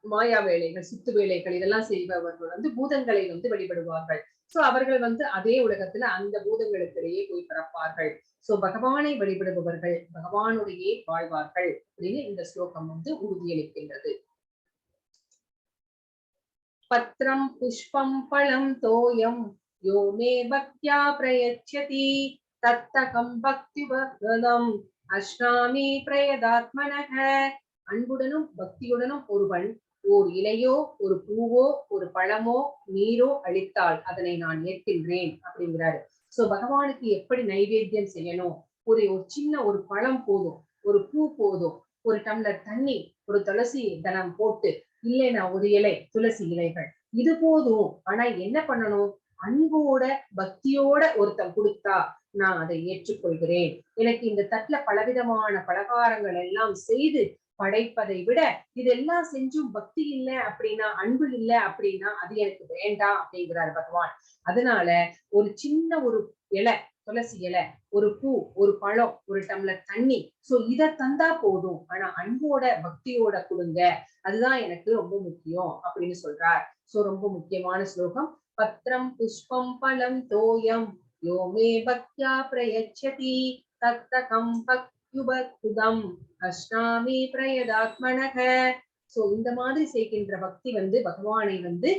மாயா வேலைகள், சித்து வேலைகள் இதெல்லாம் செய்பவர்கள் வந்து பூதங்களை வந்து வழிபடுவார்கள். சோ அவர்கள் வந்து அதே உலகத்துல அந்த பூதங்களுக்கிடையே போய் பிறப்பார்கள். சோ பகவானை வழிபடுபவர்கள் பகவானுடைய வாழ்வார்கள் அப்படின்னு இந்த ஸ்லோகம் வந்து உறுதியளிக்கின்றது. பத்ரம் புஷ்பம் பழம் தோயம் யோ மே பக்தியா பிரயச்சதி தத்தகம் பக்திவதம் அஷ்டாமி பிரயதாத்மனக. அன்புடனும் பக்தியுடனும் ஒருவன் ஓர் இலையோ ஒரு பூவோ ஒரு பழமோ நீரோ அளித்தால் அதனை நான் ஏற்கின்றேன் அப்படிங்கிறாரு. சோ பகவானுக்கு எப்படி நைவேத்தியம் செய்யணும்? ஒரு சின்ன ஒரு பழம் போதும், ஒரு பூ போதும், ஒரு டம்ளர் தண்ணி, ஒரு துளசி தனம் போட்டு, இல்லைன்னா ஒரு இலை, துளசி இலைகள், இது போதும். ஆனா என்ன பண்ணணும்? அன்போட பக்தியோட ஒருத்தன் கொடுத்தா நான் அதை ஏற்றுக்கொள்கிறேன். எனக்கு இந்த தட்டுல பலவிதமான பலகாரங்கள் எல்லாம் செய்து படைப்பதை விட இதெல்லாம் செஞ்சும் பக்தி இல்லை அப்படின்னா, அன்பு இல்லை அப்படின்னா அது எனக்கு வேண்டாம் அப்படிங்கிறார் பகவான். அதனால ஒரு சின்ன ஒரு இலை, துளசி இலை, ஒரு பூ, ஒரு பழம், ஒரு டம்ளர் தண்ணி, சோ இத தந்தா போதும். ஆனா அன்போட பக்தியோட கொடுங்க, அதுதான் எனக்கு ரொம்ப முக்கியம் அப்படின்னு சொல்றார். சோ ரொம்ப முக்கியமான ஸ்லோகம். பத்ரம் புஷ்பம் பழம் தோயம் யோ மே பக்தியா பிரயச்சதி தத்தகம் பக்தியுபக்துதம் அஷ்டாமி பிரயதாத்மனக. சோ இந்த மாதிரி செய்கின்ற பக்தி வந்து பகவானை வந்து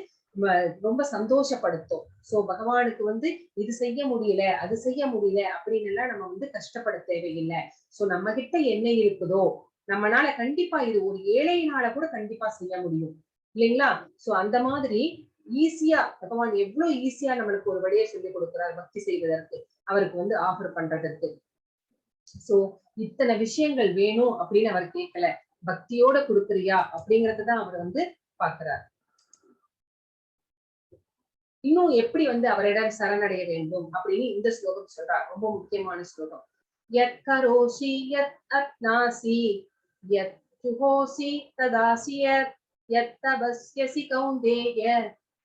ரொம்ப சந்தோஷப்படுத்தும். சோ பகவானுக்கு வந்து இது செய்ய முடியல, அது செய்ய முடியல அப்படின்னு எல்லாம் நம்ம வந்து கஷ்டப்பட தேவையில்லை. சோ நம்ம கிட்ட என்ன இருக்குதோ நம்மனால கண்டிப்பா, இது ஒரு ஏழையினால கூட கண்டிப்பா செய்ய முடியும் இல்லைங்களா? சோ அந்த மாதிரி ஈஸியா பகவான் எவ்வளவு ஈஸியா நம்மளுக்கு ஒரு வழியை சொல்லி கொடுக்கிறார் பக்தி செய்வதற்கு, அவருக்கு வந்து ஆஃபர் பண்றதற்கு. சோ இத்தனை விஷயங்கள் வேணும் அப்படின்னு அவர் கேட்கல, பக்தியோட கொடுக்குறியா அப்படிங்கறதுதான் அவர் வந்து பாக்குறார். இன்னும் எப்படி வந்து அவரிடம் சரணடைய வேண்டும் அப்படின்னு இந்த ஸ்லோகம் சொல்றார். ரொம்ப முக்கியமான ஸ்லோகம். யத் கரோஷி யத் அத்நாசி யத் சுஹோசி ததாசியத் யத் தபஸ்யசி கௌந்தேய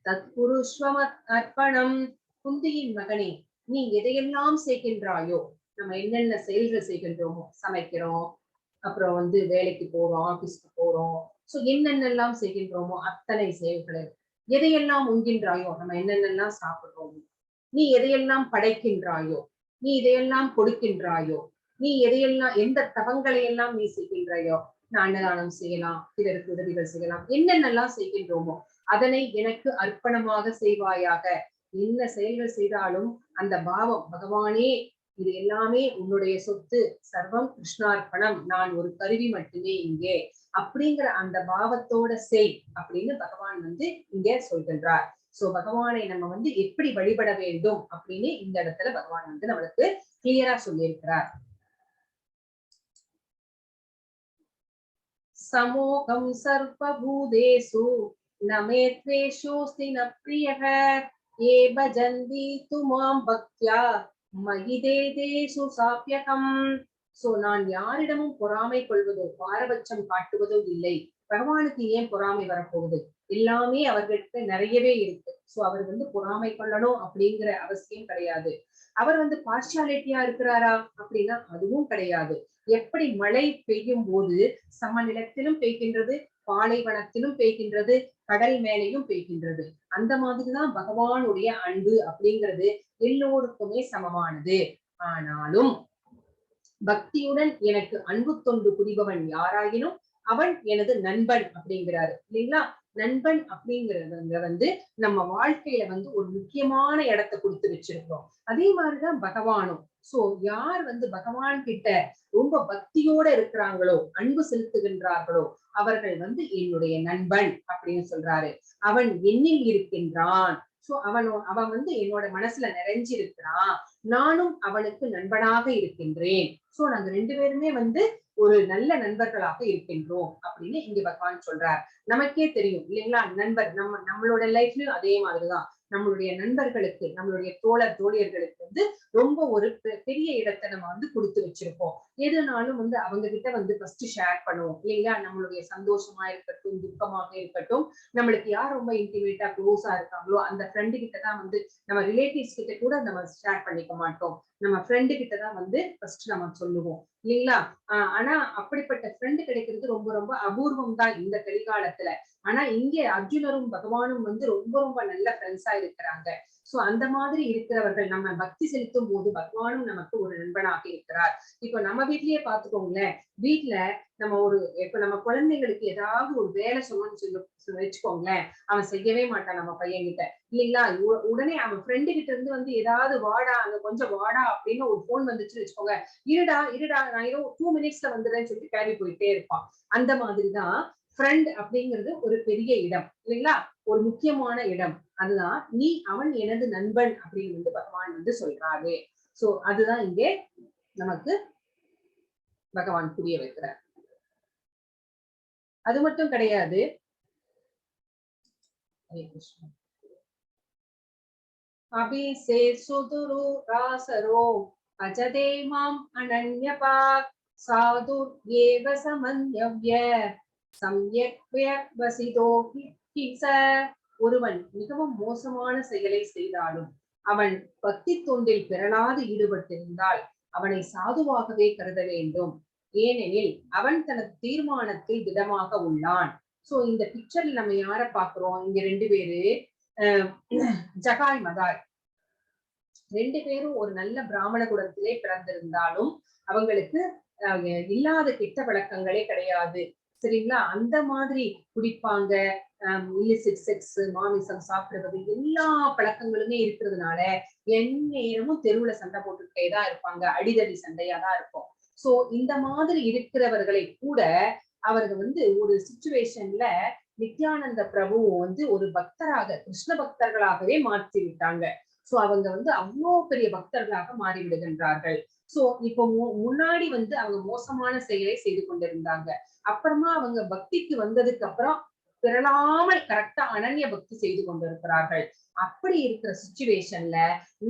தத் குருஷ்வமத் அர்ப்பணம். குந்தியின் மகனே, நீ எதையெல்லாம் செய்கின்றாயோ, நம்ம என்னென்ன செயல்கள் செய்கின்றோமோ, சமைக்கிறோம், அப்புறம் வந்து வேலைக்கு போறோம், ஆபீஸ்க்கு போறோம், சோ என்னென்னலாம் செய்கின்றோமோ அத்தனை செயல்களை, எதையெல்லாம் உண்கின்றாயோ, நம்ம என்னென்னலாம் சாப்பிடுறோமோ, நீ எதையெல்லாம் படைக்கின்றாயோ, நீ இதையெல்லாம் கொடுக்கின்றாயோ, நீ எதையெல்லாம் எந்த தவங்களை எல்லாம் நீ செய்கின்றாயோ, அன்னதானம் செய்யலாம், பிறருக்கு உதவிகள் செய்யலாம், என்னென்னலாம் செய்கின்றோமோ அதனை எனக்கு அர்ப்பணமாக செய்வாயாக. என்ன செயல்கள் செய்தாலும் அந்த பாவம், பகவானே இது எல்லாமே உன்னுடைய சொத்து, சர்வம் கிருஷ்ணார்ப்பணம், நான் ஒரு கருவி மட்டுமே இங்கே அப்படிங்கிற அந்த பாவத்தோட செய் அப்படின்னு பகவான் வந்து இங்க சொல்கின்றார். சோ பகவானை நம்ம வந்து எப்படி வழிபட வேண்டும் அப்படின்னு இந்த இடத்துல பகவான் வந்து நம்மளுக்கு கிளியரா சொல்லியிருக்கிறார். சமோகம் சர்வபூதேஷு நமே த்வேஷோஸ்தி ந ப்ரியஹ ஏ பஜந்தி துமாம் பக்த்யா மகிதேதேஷு சாப்யகம். சோ நான் யாரிடமும் பொறாமை கொள்வதோ பாரபட்சம் காட்டுவதோ இல்லை. பகவானுக்கு ஏன் பொறாமை வரப்போகுது? எல்லாமே அவர்கிட்ட நிறையவே இருக்கு. சோ அவர் வந்து பொறாமை கொள்ளணும் அப்படிங்கிற அவசியம் கிடையாது. அவர் வந்து பார்ஷியாலிட்டியா இருக்கிறாரா அப்படின்னா அதுவும் கிடையாது. எப்படி மழை பெய்யும் போது சமநிலத்திலும் பெய்கின்றது, பாலைவனத்திலும் பெய்கின்றது, கடல் மேலையும் பெய்கின்றது, அந்த மாதிரிதான் பகவானுடைய அன்பு அப்படிங்கிறது எல்லோருக்குமே சமமானது. ஆனாலும் பக்தியுடன் எனக்கு அன்பு தொண்டு புரிபவன் யாராயினும் அவன் எனது நண்பன் அப்படிங்கிறாரு இல்லைங்களா? நண்பன் அப்படிங்கிறவங்க வந்து நம்ம வாழ்க்கையில வந்து ஒரு முக்கியமான இடத்தை கொடுத்து வச்சிருக்கோம். அதே மாதிரிதான் பகவானும். சோ யார் வந்து பகவான் கிட்ட ரொம்ப பக்தியோட இருக்கிறாங்களோ, அன்பு செலுத்துகின்றார்களோ, அவர்கள் வந்து என்னுடைய நண்பன் அப்படின்னு சொல்றாரு. அவன் என்னில் இருக்கின்றான். சோ அவன் வந்து என்னோட மனசுல நிறைஞ்சிருக்கிறான், நானும் அவனுக்கு நண்பனாக இருக்கின்றேன். சோ நாங்க ரெண்டு பேருமே வந்து ஒரு நல்ல நண்பர்களாக இருக்கின்றோம் அப்படின்னு இங்க பகவான் சொல்றார். நமக்கே தெரியும் இல்லைங்களா? நண்பர் நம்மளோட லைஃப்லயும் அதே மாதிரிதான். நம்மளுடைய நண்பர்களுக்கு, நம்மளுடைய தோழர் தோழியர்களுக்கு வந்து ரொம்ப ஒரு பெரிய இடத்தை நம்ம வந்து கொடுத்து வச்சிருப்போம். எதுனாலும் வந்து அவங்க கிட்ட வந்து ஃபர்ஸ்ட் ஷேர் பண்ணுவோம் இல்லைங்களா? நம்மளுடைய சந்தோஷமா இருக்கட்டும், துக்கமாக இருக்கட்டும், நம்மளுக்கு யார் ரொம்ப இன்டிமேட்டா க்ளோஸா இருக்காங்களோ அந்த ஃப்ரெண்டு கிட்ட தான் வந்து, நம்ம ரிலேட்டிவ்ஸ் கிட்ட கூட நம்ம ஷேர் பண்ணிக்க மாட்டோம். நம்ம ஃப்ரெண்டு கிட்ட தான் வந்து ஃபர்ஸ்ட் நம்ம சொல்லுவோம் இல்லைங்களா? ஆனா அப்படிப்பட்ட ஃப்ரெண்டு கிடைக்கிறது ரொம்ப ரொம்ப அபூர்வம் தான் இந்த கலிகாலத்துல. ஆனா இங்க அர்ஜுனரும் பகவானும் வந்து ரொம்ப ரொம்ப நல்ல ஃப்ரெண்ட்ஸா இருக்கிறாங்க. சோ அந்த மாதிரி இருக்கிறவர்கள் நம்ம பக்தி செலுத்தும் போது பகவானும் நமக்கு ஒரு நண்பனாக இருக்கிறார். இப்ப நம்ம வீட்லயே பாத்துக்கோங்களேன், வீட்டுல நம்ம ஒரு இப்ப நம்ம குழந்தைங்களுக்கு ஏதாவது ஒரு வேலை சொன்னோம்னு சொல்லி வச்சுக்கோங்களேன், அவன் செய்யவே மாட்டான் நம்ம பையன் கிட்ட இல்லைங்களா? உடனே அவன் ஃப்ரெண்டு கிட்ட இருந்து வந்து ஏதாவது வாடா அங்க கொஞ்சம் வாடா அப்படின்னு ஒரு போன் வந்துச்சுன்னு வச்சுக்கோங்க, இருடா இருடா நான் ஏதோ 2 மினிட்ஸ்ல வந்துடுறேன்னு சொல்லிட்டு கிளம்பி போயிட்டே இருப்பான். அந்த மாதிரிதான் ஃப்ரெண்ட் அப்படிங்கிறது ஒரு பெரிய இடம் இல்லைங்களா? ஒரு முக்கியமான இடம். அதுதான் நீ அவன் எனது நண்பன் அப்படின்னு வந்து பகவான் வந்து சொல்றாரு. சோ அதுதான் இங்கே நமக்கு பகவான் புரிய வைக்கிறார். அது மட்டும் கிடையாது. அபிசே சுதுரு ராசரோ அஜதே மாம் அனன்யபாக் சாது ஏவ சமன்யவ்ய சம்யக்ய வசிதோ ஹிச. ஒருவன் மிகவும் மோசமான செயலை செய்தாலும் அவன் பக்தி தொண்டில் பிறளாது ஈடுபட்டிருந்தால் அவனை சாதுவாகவே கருத வேண்டும். ஏனெனில் அவன் தனது தீர்மானத்தில் திடமாக உள்ளான். சோ இந்த பிக்சர்ல நம்ம யார பாக்குறோம்? இங்க 2 பேரு ஜகாய் மகாய் 2 பேரும் ஒரு நல்ல பிராமண குலத்திலே பிறந்திருந்தாலும் அவங்களுக்கு இல்லாத கெட்ட பழக்கங்களே கிடையாது சரிங்களா? அந்த மாதிரி குடிப்பாங்க, இல்லிசிட் செக்ஸ், மாமிசம் சாப்பிடுறது, எல்லா பழக்கங்களுமே இருக்கிறதுனால எந்நேரமும் தெருவுல சண்டை போட்டுக்கிட்டே தான் இருப்பாங்க. அடிதடி சண்டையா தான் இருக்கும். சோ இந்த மாதிரி இருக்கிறவர்களை கூட அவர்கள் வந்து ஒரு சிச்சுவேஷன்ல நித்யானந்த பிரபு வந்து ஒரு பக்தராக, கிருஷ்ண பக்தர்களாகவே மாற்றி விட்டாங்க. சோ அவங்க வந்து அவ்வளோ பெரிய பக்தர்களாக மாறிவிடுகின்றார்கள். சோ இப்போ முன்னாடி வந்து அவங்க மோசமான செயலை செய்து கொண்டிருந்தாங்க. அப்புறமா அவங்க பக்திக்கு வந்ததுக்கு அப்புறம் பிறளாமல் கரெக்டா அனன்ய பக்தி செய்து கொண்டிருக்கிறார்கள். அப்படி இருக்கிற சிச்சுவேஷன்ல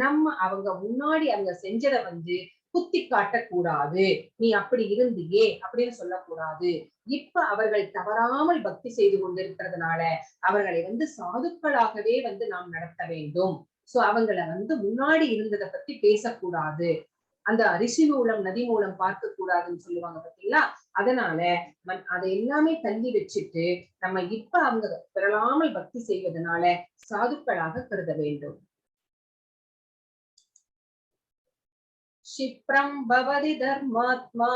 நம்ம அவங்க முன்னாடி அவங்க செஞ்சதை வந்து குத்தி காட்டக்கூடாது. நீ அப்படி இருந்தியே அப்படின்னு சொல்லக்கூடாது. இப்ப அவர்கள் தவறாமல் பக்தி செய்து கொண்டிருக்கிறதுனால அவர்களை வந்து சாதுக்களாகவே வந்து நாம் நடத்த வேண்டும். சோ அவங்கள வந்து முன்னாடி இருந்ததை பத்தி பேசக்கூடாது. அந்த ரிஷி மூலம் நதி மூலம் பார்க்க கூடாதுன்னு சொல்லுவாங்க பாத்தீங்களா? அதனால அதை எல்லாமே தள்ளி வச்சுட்டு நம்ம இப்ப அவங்க பிறளாமல் பக்தி செய்வதனால சாதுக்களாக கருத வேண்டும். क्षिप्रं भवति धर्मात्मा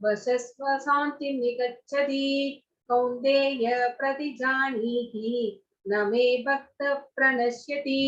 वशस्व शान्तिं निगच्छति कौन्तेय प्रतिजानीहि न मे भक्त प्रणश्यति.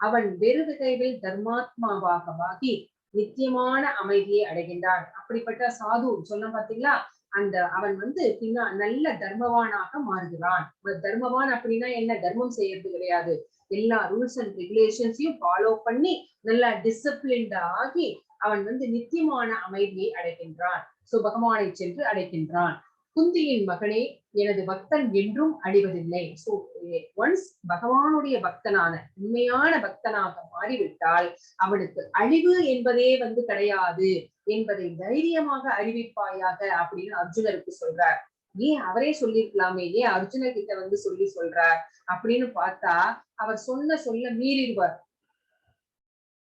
அவன் வெறுவிரைவில் தர்மாத்மாவாகவாகி நித்தியமான அமைதியை அடைகின்றான். அப்படிப்பட்ட சாது சொன்ன பாத்தீங்களா? அந்த அவன் வந்து பின்னா நல்ல தர்மவானாக மாறுகிறான். தர்மவான் அப்படின்னா என்ன? தர்மம் செய்யறது கிடையாது, எல்லா ரூல்ஸ் அண்ட் ரெகுலேஷன்ஸையும் ஃபாலோ பண்ணி நல்லா டிசிப்ளின்ட் ஆகி அவன் வந்து நித்தியமான அமைதியை அடைகின்றான். சோ பகவானை சென்று அடைகின்றான். குந்தியின் மகனே, எனது பக்தன் என்றும் அழிவதில்லை. சோ ஒன்ஸ் பகவானுடைய பக்தனான உண்மையான பக்தனாக மாறிவிட்டால் அவனுக்கு அழிவு என்பதே வந்து கிடையாது என்பதை தைரியமாக அறிவிப்பாயாக அப்படின்னு அர்ஜுனருக்கு சொல்றார். ஏன் அவரே சொல்லிருக்கலாமே, ஏன் அர்ஜுனர் கிட்ட வந்து சொல்றார் அப்படின்னு பார்த்தா அவர் சொன்ன சொல்ல மீறிடுவார்.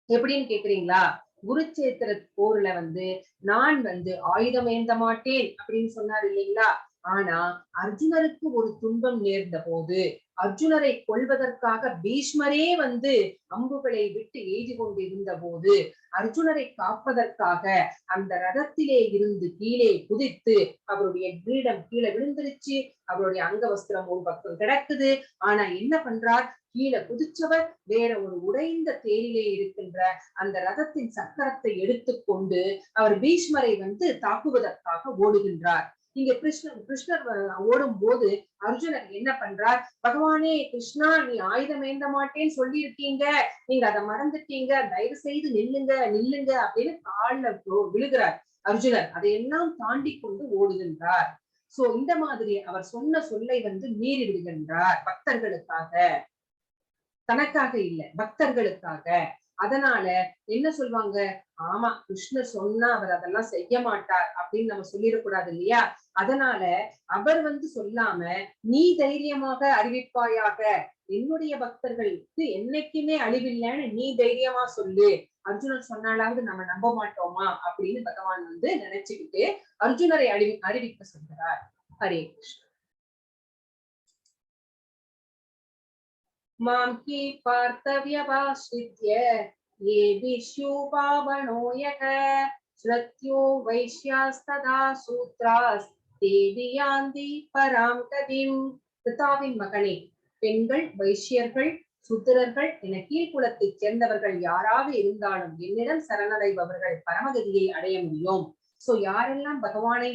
எப்படின்னு கேக்குறீங்களா? குருச்சேத்திர போர்ல வந்து நான் வந்து ஆயுதம் ஏந்த மாட்டேன் அப்படின்னு சொன்னார் இல்லைங்களா? ஆனா அர்ஜுனருக்கு ஒரு துன்பம் நேர்ந்த போது அர்ஜுனரை கொல்வதற்காக பீஷ்மரே வந்து அம்புகளை விட்டு எய்து கொண்டிருந்த போது அர்ஜுனரை காப்பதற்காக அந்த ரதத்திலே இருந்து கீழே குதித்து அவருடைய கிரீடம் கீழே விழுந்துருச்சு, அவருடைய அங்கவஸ்திரம் ஒரு பக்கம் கிடக்குது. ஆனா என்ன பண்றார்? கீழே குதிச்சவர் வேற ஒரு உடைந்த தேரிலே இருக்கின்ற அந்த ரதத்தின் சக்கரத்தை எடுத்துக்கொண்டு அவர் பீஷ்மரை வந்து தாக்குவதற்காக ஓடுகின்றார். இங்க கிருஷ்ணர் ஓடும் போது அர்ஜுனர் என்ன பண்றார்? பகவானே கிருஷ்ணா, நீ ஆயுதம் ஏந்த மாட்டேன்னு சொல்லி இருக்கீங்க, நீங்க அதை மறந்துட்டீங்க, தயவு செய்து நில்லுங்க அப்படின்னு கால்ல விழுகிறார் அர்ஜுனர். அதையெல்லாம் தாண்டி கொண்டு ஓடுகின்றார். சோ இந்த மாதிரி அவர் சொன்ன சொல்லை வந்து மீறி விடுகின்றார் பக்தர்களுக்காக. தனக்காக இல்ல, பக்தர்களுக்காக. அதனால என்ன சொல்லுவாங்க, ஆமா கிருஷ்ணர் சொன்னா அவர் அதெல்லாம் செய்ய மாட்டார் அப்படின்னு நம்ம சொல்லிடக்கூடாது இல்லையா? அதனால அவர் சொல்லாம நீ தைரியமாக அறிவிப்பாயாக, என்னுடைய பக்தர்களுக்கு என்னைக்குமே அழிவில்லைன்னு நீ தைரியமா சொல்லு. அர்ஜுனன் சொன்னாலாவது நம்ம நம்ப மாட்டோமா அப்படின்னு பகவான் நினைச்சுக்கிட்டு அர்ஜுனரை அறிவிக்க சொல்கிறார். ஹரே கிருஷ்ணா. மாம் கி பார்த்தவ்யபாஸ்ரித்ய ये विश्युपावनो यः श्रुत्यो वैश्यास्तदा सूत्रास् தேவியாந்தி பராம் கதிம். பிதாவின் மகனே, பெண்கள், வைஷ்யர்கள், சுத்திரர்கள் என கீழ்குலத்தைச் சேர்ந்தவர்கள் யாராக இருந்தாலும் என்னிடம் சரணடைபவர்கள் பரமகதியை அடைய முடியும். சோ யாரெல்லாம் பகவானை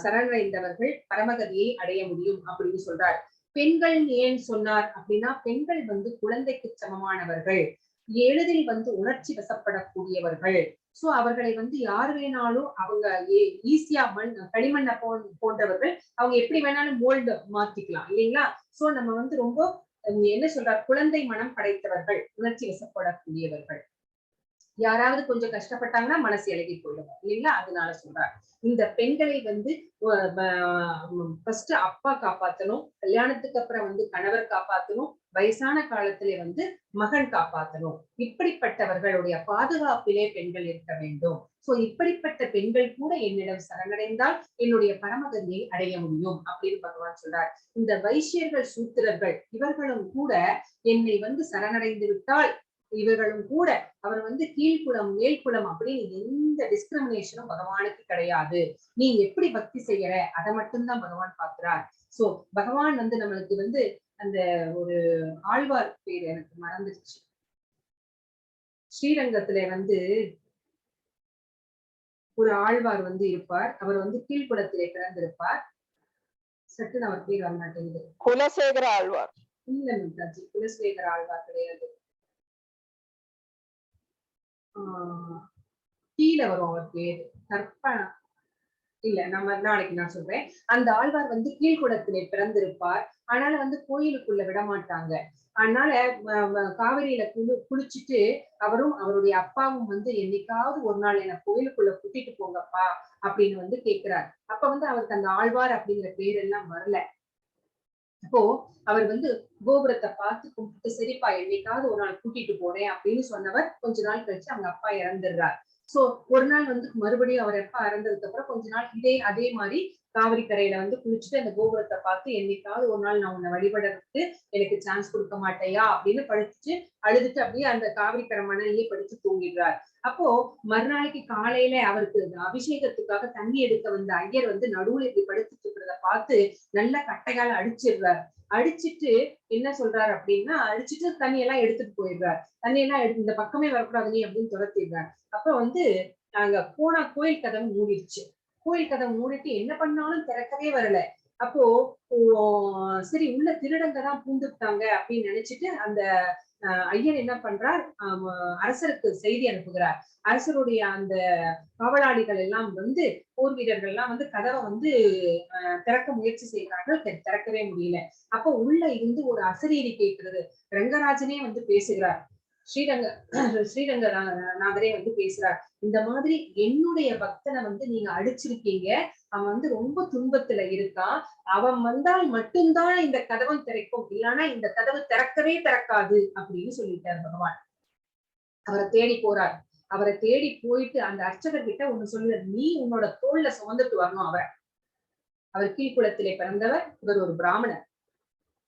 சரணடைந்தவர்கள் பரமகதியை அடைய முடியும் அப்படின்னு சொல்றார். பெண்கள் ஏன் சொன்னார் அப்படின்னா, பெண்கள் குழந்தைக்கு சமமானவர்கள், எளிதில் உணர்ச்சி வசப்படக்கூடியவர்கள். சோ அவர்களை யார் வேணாலும் அவங்க ஈஸியா களிமண்ண போன்றவர்கள், அவங்க எப்படி வேணாலும் மோல்டு மாத்திக்கலாம் இல்லைங்களா? சோ நம்ம ரொம்ப என்ன சொல்றார், குழந்தை மனம் படைத்தவர்கள், உணர்ச்சி வசப்படக்கூடியவர்கள். யாராவது கொஞ்சம் கஷ்டப்பட்டாங்கன்னா மனசு இலகி போயிடும் இல்லைங்களா? அதனால சொல்றார். இந்த பெண்களை ஃபர்ஸ்ட் அப்பா காப்பாத்தணும், கல்யாணத்துக்கு அப்புறம் கணவர் காப்பாத்தணும், வயசான காலத்திலே மகன் காப்பாத்தணும். இப்படிப்பட்டவர்களுடைய பாதுகாப்பிலே பெண்கள் இருக்க வேண்டும். சோ இப்படிப்பட்ட பெண்கள் கூட என்னிடம் சரணடைந்தால் என்னுடைய பரமகதியை அடைய முடியும் அப்படின்னு பகவான் சொல்றார். இந்த வைசியர்கள், சூத்திரர்கள் இவர்களும் கூட என்னை சரணடைந்து விட்டால் இவர்களும் கூட அவர் கீழ்குலம் மேல்குலம் அப்படின்னு எந்த டிஸ்கிரிமினேஷனும் பகவானுக்கு கிடையாது. நீ எப்படி பக்தி செய்யற அதை மட்டும்தான் பகவான் பார்க்கிறார். சோ பகவான் நம்மளுக்கு அந்த ஒரு ஆழ்வார் பேர் எனக்கு மறந்துருச்சு. ஸ்ரீரங்கத்துல ஒரு ஆழ்வார் இருப்பார். அவர் கீழ்குலத்திலே பிறந்திருப்பார். சட்டுன்னு அவர் பேர் வர மாட்டேங்குது. குலசேகர ஆழ்வார். இல்ல மித்தாஜி, குலசேகர ஆழ்வார் கிடையாது. கீழே வரும் அவர் பேரு, கற்பனா இல்ல, நம்ம நாளைக்கு நான் சொல்றேன். அந்த ஆழ்வார் கீழ்குளத்திலே பிறந்திருப்பார். அதனால கோயிலுக்குள்ள விட மாட்டாங்க. அதனால காவிரியில குளிச்சுட்டு அவரும் அவருடைய அப்பாவும் என்னைக்காவது ஒரு நாள் என்ன கோயிலுக்குள்ள கூட்டிட்டு போங்கப்பா அப்படின்னு கேட்கிறார். அப்ப அவருக்கு அந்த ஆழ்வார் அப்படிங்கிற பேர் எல்லாம் வரல. அப்போ அவர் கோபுரத்தை பார்த்து கும்பிட்டு, சரிப்பா என்னைக்காவது ஒரு நாள் கூட்டிட்டு போறேன் அப்படின்னு சொன்னவர் கொஞ்ச நாள் கழிச்சு அவங்க அப்பா இறந்துடுறார். சோ ஒரு நாள் மறுபடியும் அவர் அப்பா இறந்ததுக்கு அப்புறம் கொஞ்ச நாள் அதே மாதிரி காவிரி கரையில குளிச்சுட்டு அந்த கோபுரத்தை பார்த்து, என்னைக்காவது ஒரு நாள் நான் உன்னை வழிபடுறதுக்கு எனக்கு சான்ஸ் கொடுக்க மாட்டேயா அப்படின்னு படிச்சுட்டு அழுதுட்டு அப்படியே அந்த காவிரி கரை மணலையே படிச்சு தூங்கிடுறார். அப்போ மறுநாளைக்கு காலையில அவருக்கு அபிஷேகத்துக்காக தண்ணி எடுக்க வந்த ஐயர் நடுவுல இப்படி படுத்துட்டு இருக்கிறத பார்த்து நல்ல கட்டையால அடிச்சிடுறார். அடிச்சுட்டு என்ன சொல்றாரு அப்படின்னா, அடிச்சுட்டு தண்ணி எல்லாம் எடுத்துட்டு போயிடுறார். தண்ணி எல்லாம் இந்த பக்கமே வரக்கூடாது நீ அப்படின்னு துரத்திடுறார். அப்ப நாங்க போனா கோயில் கதவு மூடிடுச்சு. கோயில் கதவு மூடிட்டு என்ன பண்ணாலும் திறக்கவே வரல. அப்போ சரி உள்ள திருடங்க தான் பூந்துட்டாங்க அப்படின்னு நினைச்சிட்டு அந்த ஐயர் என்ன பண்றார், அரசருக்கு செய்தி அனுப்புகிறார். அரசருடைய அந்த காவலாளிகள் எல்லாம் போர் வீரர்கள் எல்லாம் கதவை திறக்க முயற்சி செய்கிறார்கள். திறக்கவே முடியல. அப்போ உள்ள இருந்து ஒரு அசரீரி கேட்கிறது. ரங்கராஜனே பேசுகிறார். ஸ்ரீரங்கநாதரே பேசுறார். இந்த மாதிரி என்னுடைய பக்தனை நீங்க அடிச்சிருக்கீங்க, அவன் ரொம்ப துன்பத்துல இருக்கான், அவன் வந்தால் மட்டும்தான் இந்த கதவை திறக்கும், இல்லைன்னா இந்த கதவு திறக்கவே திறக்காது அப்படின்னு சொல்லிட்டார் பகவான். அவரை தேடி போறார். அவரை தேடி போயிட்டு அந்த அர்ச்சகர் கிட்ட ஒண்ணு சொல்லுற, நீ உன்னோட தோல்ல சுமந்துட்டு வரணும். அவர் கீழ்குலத்திலே பிறந்தவர், இவர் ஒரு பிராமணர்.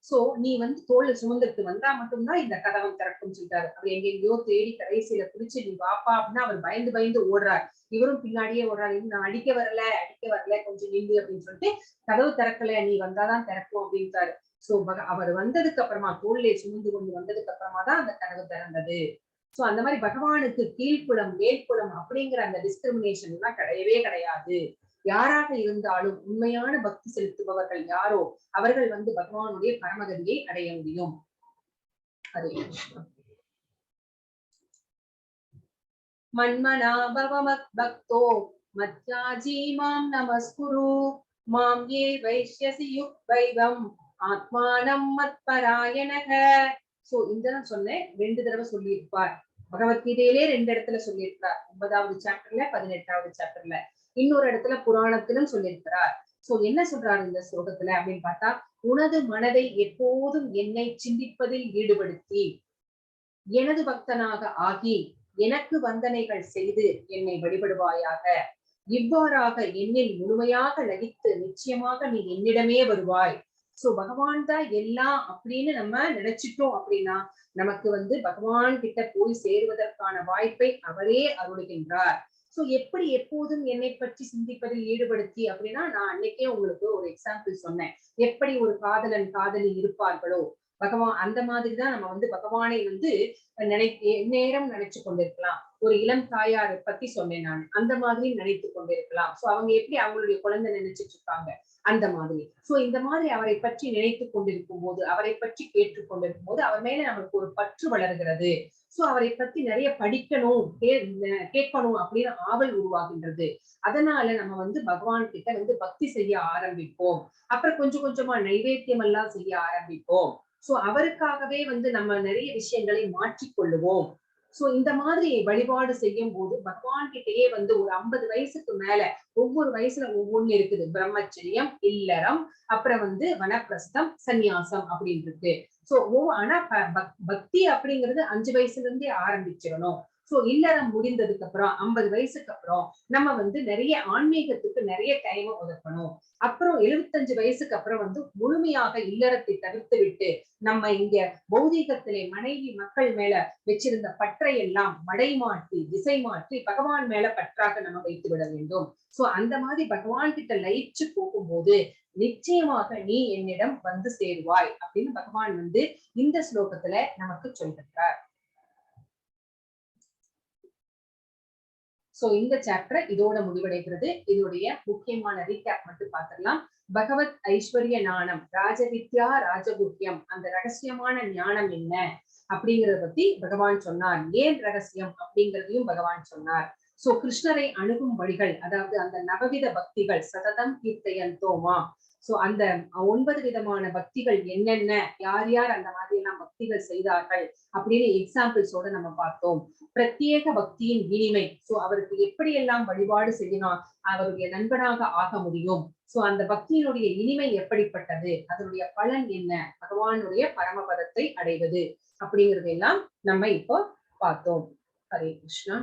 சோ நீ தோல்ல சுமந்துட்டு வந்தா மட்டும்தான் இந்த கதவை திறக்கும் சொல்லிட்டாரு. அவர் எங்கெங்கயோ தேடி கடைசியில பிடிச்சு நீ வாப்பா அப்படின்னா அவர் பயந்து பயந்து ஓடுறார். இவரும் பின்னாடியே ஓடுறாரு. நான் அடிக்க வரல கொஞ்சம் நில்லு அப்படின்னு சொல்லிட்டு, கதவு திறக்கல, நீ வந்தாதான் திறக்கும் அப்படின்ட்டாரு. சோ அவர் வந்ததுக்கு அப்புறமா, தோல்லே சுமந்து கொண்டு வந்ததுக்கு அப்புறமா தான் அந்த கதவு திறந்தது. சோ அந்த மாதிரி பகவானுக்கு கீழ்குலம் மேல்குலம் அப்படிங்கிற அந்த டிஸ்கிரிமினேஷன் எல்லாம் கிடையவே கிடையாது. யாராக இருந்தாலும் உண்மையான பக்தி செலுத்துபவர்கள் யாரோ அவர்கள் பகவானுடைய பரமகதியை அடைய முடியும். ஹரே கிருஷ்ணா. மன்மனா பவ மத்பக்தோ மத்யாஜி மாம் நமஸ்குரு மாம் யே வைஷ்யசி யுக்வைவம் ஆத்மானம் மத்பராயணக சோ இந்த நான் சொன்னேன் 2 தடவை சொல்லியிருப்பார். பகவத்கீதையிலே 2 இடத்துல சொல்லியிருக்கிறார். 9வது சாப்டர்ல 18வது சாப்டர்ல. இன்னொரு இடத்துல புராணத்திலும் சொல்லியிருக்கிறார். சோ என்ன சொல்றாரு இந்த ஸ்லோகத்துல அப்படின்னு பார்த்தா, உனது மனதை எப்போதும் என்னை சிந்திப்பதில் ஈடுபடுத்தி எனது பக்தனாக ஆகி எனக்கு வந்தனைகள் செய்து என்னை வழிபடுவாயாக. இவ்வாறாக என்னில் முழுமையாக லகித்து நிச்சயமாக நீ என்னிடமே வருவாய். சோ பகவான் தான் எல்லாம் அப்படின்னு நம்ம நினைச்சிட்டோம் அப்படின்னா நமக்கு பகவான் கிட்ட போய் சேருவதற்கான வாய்ப்பை அவரே அருளுகின்றார். சோ எப்படி எப்போதும் என்னை பற்றி சிந்திப்பதில் ஈடுபடுத்தி அப்படின்னா, நான் அன்னைக்கே உங்களுக்கு ஒரு எக்ஸாம்பிள் சொன்னேன். எப்படி ஒரு காதலன் காதலி இருப்பார்களோ பகவான் அந்த மாதிரிதான் நம்ம பகவானை நேரம் நினைச்சு கொண்டிருக்கலாம். ஒரு இளம் தாயாரை பத்தி சொன்னேன் நான். அந்த மாதிரி நினைத்து கொண்டிருக்கலாம். சோ அவங்க எப்படி அவங்களுடைய குழந்தை நினைச்சிட்டு இருக்காங்க அந்த மாதிரி. சோ இந்த மாதிரி அவரை பற்றி நினைத்துக் கொண்டிருக்கும் போது, அவரை பற்றி கேட்டுக் கொண்டிருக்கும் போது அவர் மேல நமக்கு ஒரு பற்று வளர்கிறது. சோ அவரை பத்தி நிறைய படிக்கணும், கேட்கணும் அப்படின்னு ஆவல் உருவாகின்றது. அதனால நம்ம பகவான் கிட்ட பக்தி செய்ய ஆரம்பிப்போம். அப்புறம் கொஞ்சம் கொஞ்சமா நைவேத்தியம் எல்லாம் செய்ய ஆரம்பிப்போம். சோ அவருக்காகவே நம்ம நிறைய விஷயங்களை மாற்றிக்கொள்ளுவோம். சோ இந்த மாதிரி வழிபாடு செய்யும் போது பகவான் கிட்டயே ஒரு 50 வயசுக்கு மேல ஒவ்வொரு வயசுல ஒவ்வொன்னு இருக்குது. பிரம்மச்சரியம், இல்லறம், அப்புறம் வனப்பிரஸ்தம், சந்நியாசம் அப்படின்னு இருக்கு. சோ ஆனா பக்தி அப்படிங்கிறது 5 வயசுல இருந்தே ஆரம்பிச்சிடணும். சோ இல்லறம் முடிந்ததுக்கு அப்புறம் 50 வயசுக்கு அப்புறம் நம்ம நிறைய ஆன்மீகத்துக்கு நிறைய டைம் ஒதுக்கணும். அப்புறம் 75 வயசுக்கு அப்புறம் முழுமையாக இல்லறத்தை தவிர்த்து விட்டு நம்ம இங்க பௌதீகத்திலே மனைவி மக்கள் மேல வச்சிருந்த பற்றை எல்லாம் மடைமாற்றி திசை மாற்றி பகவான் மேல பற்றாக நம்ம வைத்து விட வேண்டும். சோ அந்த மாதிரி பகவான் கிட்ட லயிச்சு போகும்போது நிச்சயமாக நீ என்னிடம் சேருவாய் அப்படின்னு பகவான் இந்த ஸ்லோகத்துல நமக்கு சொல்லிருக்கார். சோ இந்த சாப்டர் இதோட முடிவடைகிறது. இதோடைய முக்கியமான ரீகேப் மட்டும் பார்த்துடலாம். பகவத் ஐஸ்வர்ய ஞானம், ராஜவித்யா ராஜகுஹ்யம், அந்த ரகசியமான ஞானம் என்ன அப்படிங்கறத பத்தி பகவான் சொன்னார். ஏன் ரகசியம் அப்படிங்கிறதையும் பகவான் சொன்னார். சோ கிருஷ்ணரை அணுகும் வழிகள், அதாவது அந்த நவவித பக்திகள், சததம் கீர்த்தயந்தோமா. சோ அந்த 9 விதமான பக்திகள் என்னென்ன, யார் யார் அந்த மாதிரி எல்லாம் பக்திகள் செய்தார்கள் அப்படின்னு எக்ஸாம்பிள்ஸோட நம்ம பார்த்தோம். பிரத்யேக பக்தியின் இனிமை, சோ அவருக்கு எப்படி எல்லாம் வழிபாடு செய்யணும், அவருடைய நண்பனாக ஆக முடியும். சோ அந்த பக்தியினுடைய இனிமை எப்படிப்பட்டது, அதனுடைய பலன் என்ன, பகவானுடைய பரமபதத்தை அடைவது அப்படிங்கறதெல்லாம் நம்ம இப்போ பார்த்தோம். ஹரே கிருஷ்ணா.